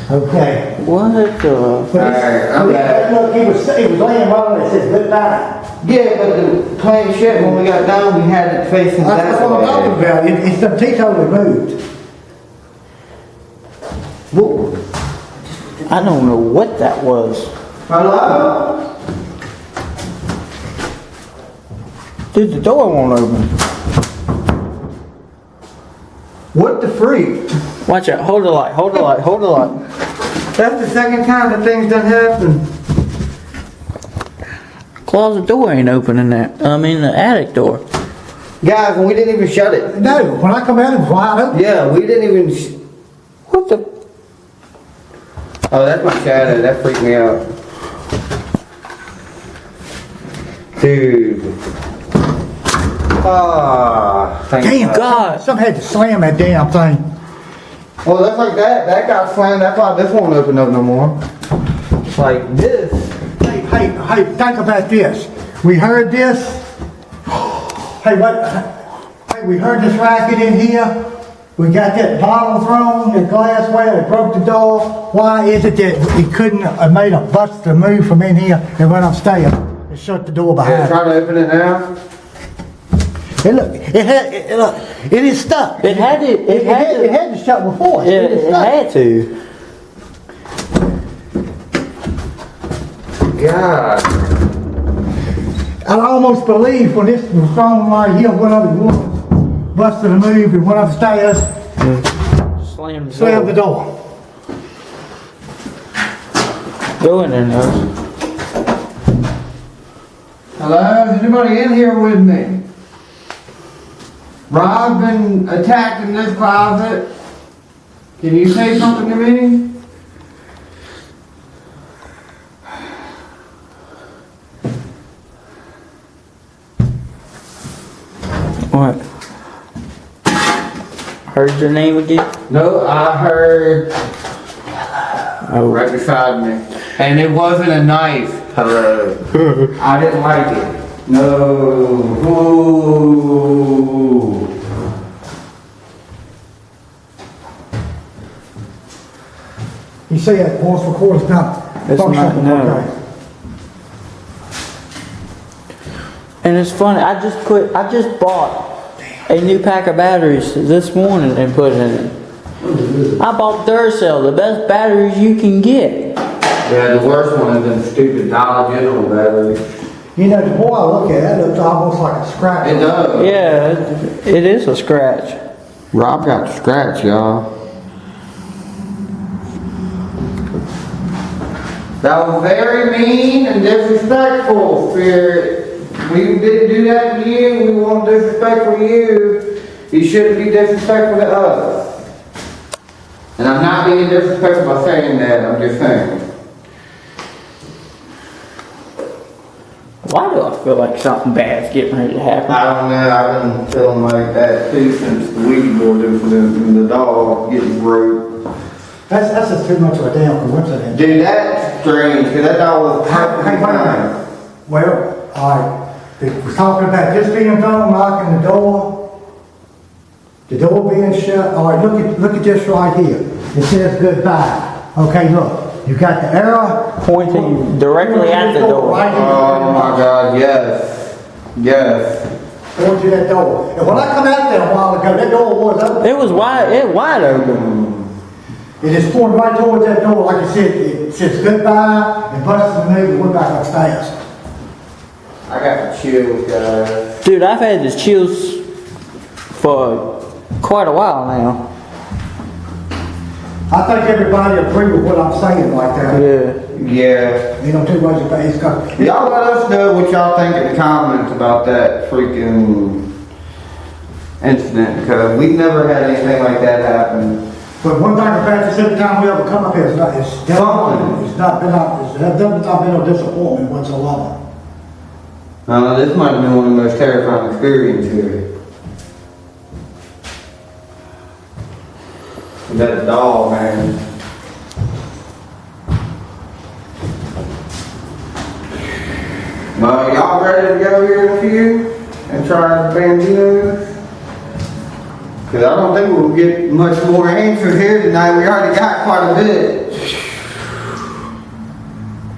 [SPEAKER 3] Okay.
[SPEAKER 1] What the?
[SPEAKER 2] Alright, I'm back.
[SPEAKER 3] Look, he was laying right on it. It says goodbye.
[SPEAKER 2] Yeah, but the plain shit, when we got done, we had it facing
[SPEAKER 3] That's
[SPEAKER 2] that
[SPEAKER 3] what I'm talking
[SPEAKER 2] way.
[SPEAKER 3] about. It's the he totally moved.
[SPEAKER 2] Whoa.
[SPEAKER 1] I don't know what that was.
[SPEAKER 2] Hello?
[SPEAKER 1] Dude, the door won't open.
[SPEAKER 2] What the freak?
[SPEAKER 1] Watch out. Hold the light. Hold the light. Hold the light.
[SPEAKER 2] That's the second time that things done happened.
[SPEAKER 1] Closet door ain't opening that. I mean, the attic door.
[SPEAKER 2] Guys, and we didn't even shut it.
[SPEAKER 3] No, when I come out, it was wide open.
[SPEAKER 2] Yeah, we didn't even.
[SPEAKER 1] What the?
[SPEAKER 2] Oh, that's my shadow. That freaked me out. Dude. Ah, thank
[SPEAKER 3] Damn,
[SPEAKER 1] God.
[SPEAKER 3] Something had to slam that damn thing.
[SPEAKER 2] Well, that's like that. That got slammed. That's why this won't open up no more. Like this.
[SPEAKER 3] Hey, think about this. We heard this. Hey, we heard this racket in here. We got that bottle thrown, the glassware, it broke the door. Why is it that he couldn't have made a bust to move from in here and went upstairs and shut the door
[SPEAKER 2] Yeah,
[SPEAKER 3] behind
[SPEAKER 2] try to open it now.
[SPEAKER 3] it? Look, it is stuck.
[SPEAKER 1] It had to.
[SPEAKER 3] It had to shut before.
[SPEAKER 1] It
[SPEAKER 3] stuck.
[SPEAKER 1] had to.
[SPEAKER 2] God.
[SPEAKER 3] I almost believe when this was thrown right here, one of the women busted a move and went upstairs, slammed the door.
[SPEAKER 1] Go in there now.
[SPEAKER 2] Hello? Is anybody in here with me? Rob been attacked in this closet. Can you say something to me?
[SPEAKER 1] What? Heard your name again?
[SPEAKER 2] No, I heard
[SPEAKER 1] Oh.
[SPEAKER 2] right beside me. And it wasn't a knife. Hello. I didn't like it. No. Ooh.
[SPEAKER 3] You see that voice recording's not
[SPEAKER 1] It's
[SPEAKER 3] functioning.
[SPEAKER 1] not, no.
[SPEAKER 3] Okay.
[SPEAKER 1] And it's funny, I just bought a new pack of batteries this morning and put in it. I bought Duracell, the best batteries you can get.
[SPEAKER 2] Yeah, the worst one is them stupid Dollar General batteries.
[SPEAKER 3] You know, the more I look at it, it looks almost like a scratch.
[SPEAKER 2] It does.
[SPEAKER 1] Yeah, it is a scratch.
[SPEAKER 2] Rob got the scratch, y'all. That was very mean and disrespectful, Spirit. We didn't do that to you. We weren't disrespectful to you. You shouldn't be disrespectful to us. And I'm not being disrespectful by saying that. I'm just saying.
[SPEAKER 1] Why do I feel like something bad's getting ready to happen?
[SPEAKER 2] I don't know. I've been feeling like that too since the Ouija board incident and the dog getting broke.
[SPEAKER 3] That's just too much of a damn coincidence.
[SPEAKER 2] Dude, that's strange because that dog was perfectly
[SPEAKER 3] Hey, wait a
[SPEAKER 2] fine.
[SPEAKER 3] minute. Well, alright, we're talking about this being done, locking the door being shut. Alright, look at this right here. It says goodbye. Okay, look, you got the arrow
[SPEAKER 1] Pointing directly at the door.
[SPEAKER 3] Right here.
[SPEAKER 2] Oh my God, yes. Yes.
[SPEAKER 3] Going to that door. And when I come out there a while ago, that door was open.
[SPEAKER 1] It was wide open.
[SPEAKER 3] It is pointing right towards that door, like I said, it says goodbye, and busted the move and went back upstairs.
[SPEAKER 2] I got the chills, guys.
[SPEAKER 1] Dude, I've had the chills for quite a while now.
[SPEAKER 3] I think everybody agree with what I'm saying like that.
[SPEAKER 1] Yeah.
[SPEAKER 2] Yeah.
[SPEAKER 3] You know, too much about it's got.
[SPEAKER 2] Y'all let us know what y'all think in the comments about that freaking incident, because we've never had anything like that happen.
[SPEAKER 3] But one thing about this, every time we ever come up here, it's not been a disappointment whatsoever.
[SPEAKER 2] This might have been one of the most terrifying experiences here. That dog, man. Well, y'all ready to go here in a few and try the Bandinos? Because I don't think we'll get much more answers here tonight. We already got quite a bit.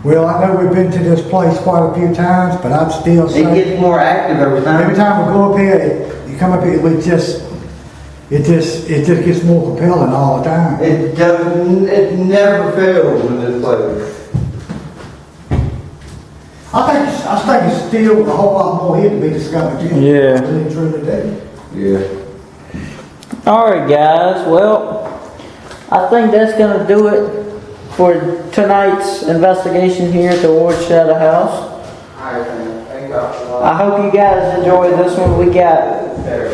[SPEAKER 3] Well, I know we've been to this place quite a few times, but I'm still
[SPEAKER 2] It
[SPEAKER 3] saying,
[SPEAKER 2] gets more active every
[SPEAKER 3] every
[SPEAKER 2] time.
[SPEAKER 3] time we go up here, you come up here, it just gets more compelling all the time.
[SPEAKER 2] It doesn't, it never fails in this place.
[SPEAKER 3] I think it's still a whole lot more here to be discovered.
[SPEAKER 1] Yeah.
[SPEAKER 3] Really, truly do.
[SPEAKER 2] Yeah.
[SPEAKER 1] Alright guys, well, I think that's gonna do it for tonight's investigation here at the Ward Shadow House.
[SPEAKER 2] Alright, thank you.
[SPEAKER 1] I hope you guys enjoyed this one. We got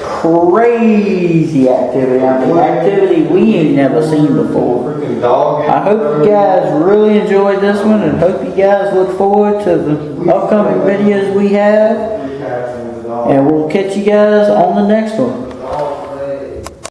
[SPEAKER 1] crazy activity. I mean, activity we ain't never seen before.
[SPEAKER 2] Freaking dog.
[SPEAKER 1] I hope you guys really enjoyed this one and hope you guys look forward to the upcoming videos we have. And we'll catch you guys on the next one.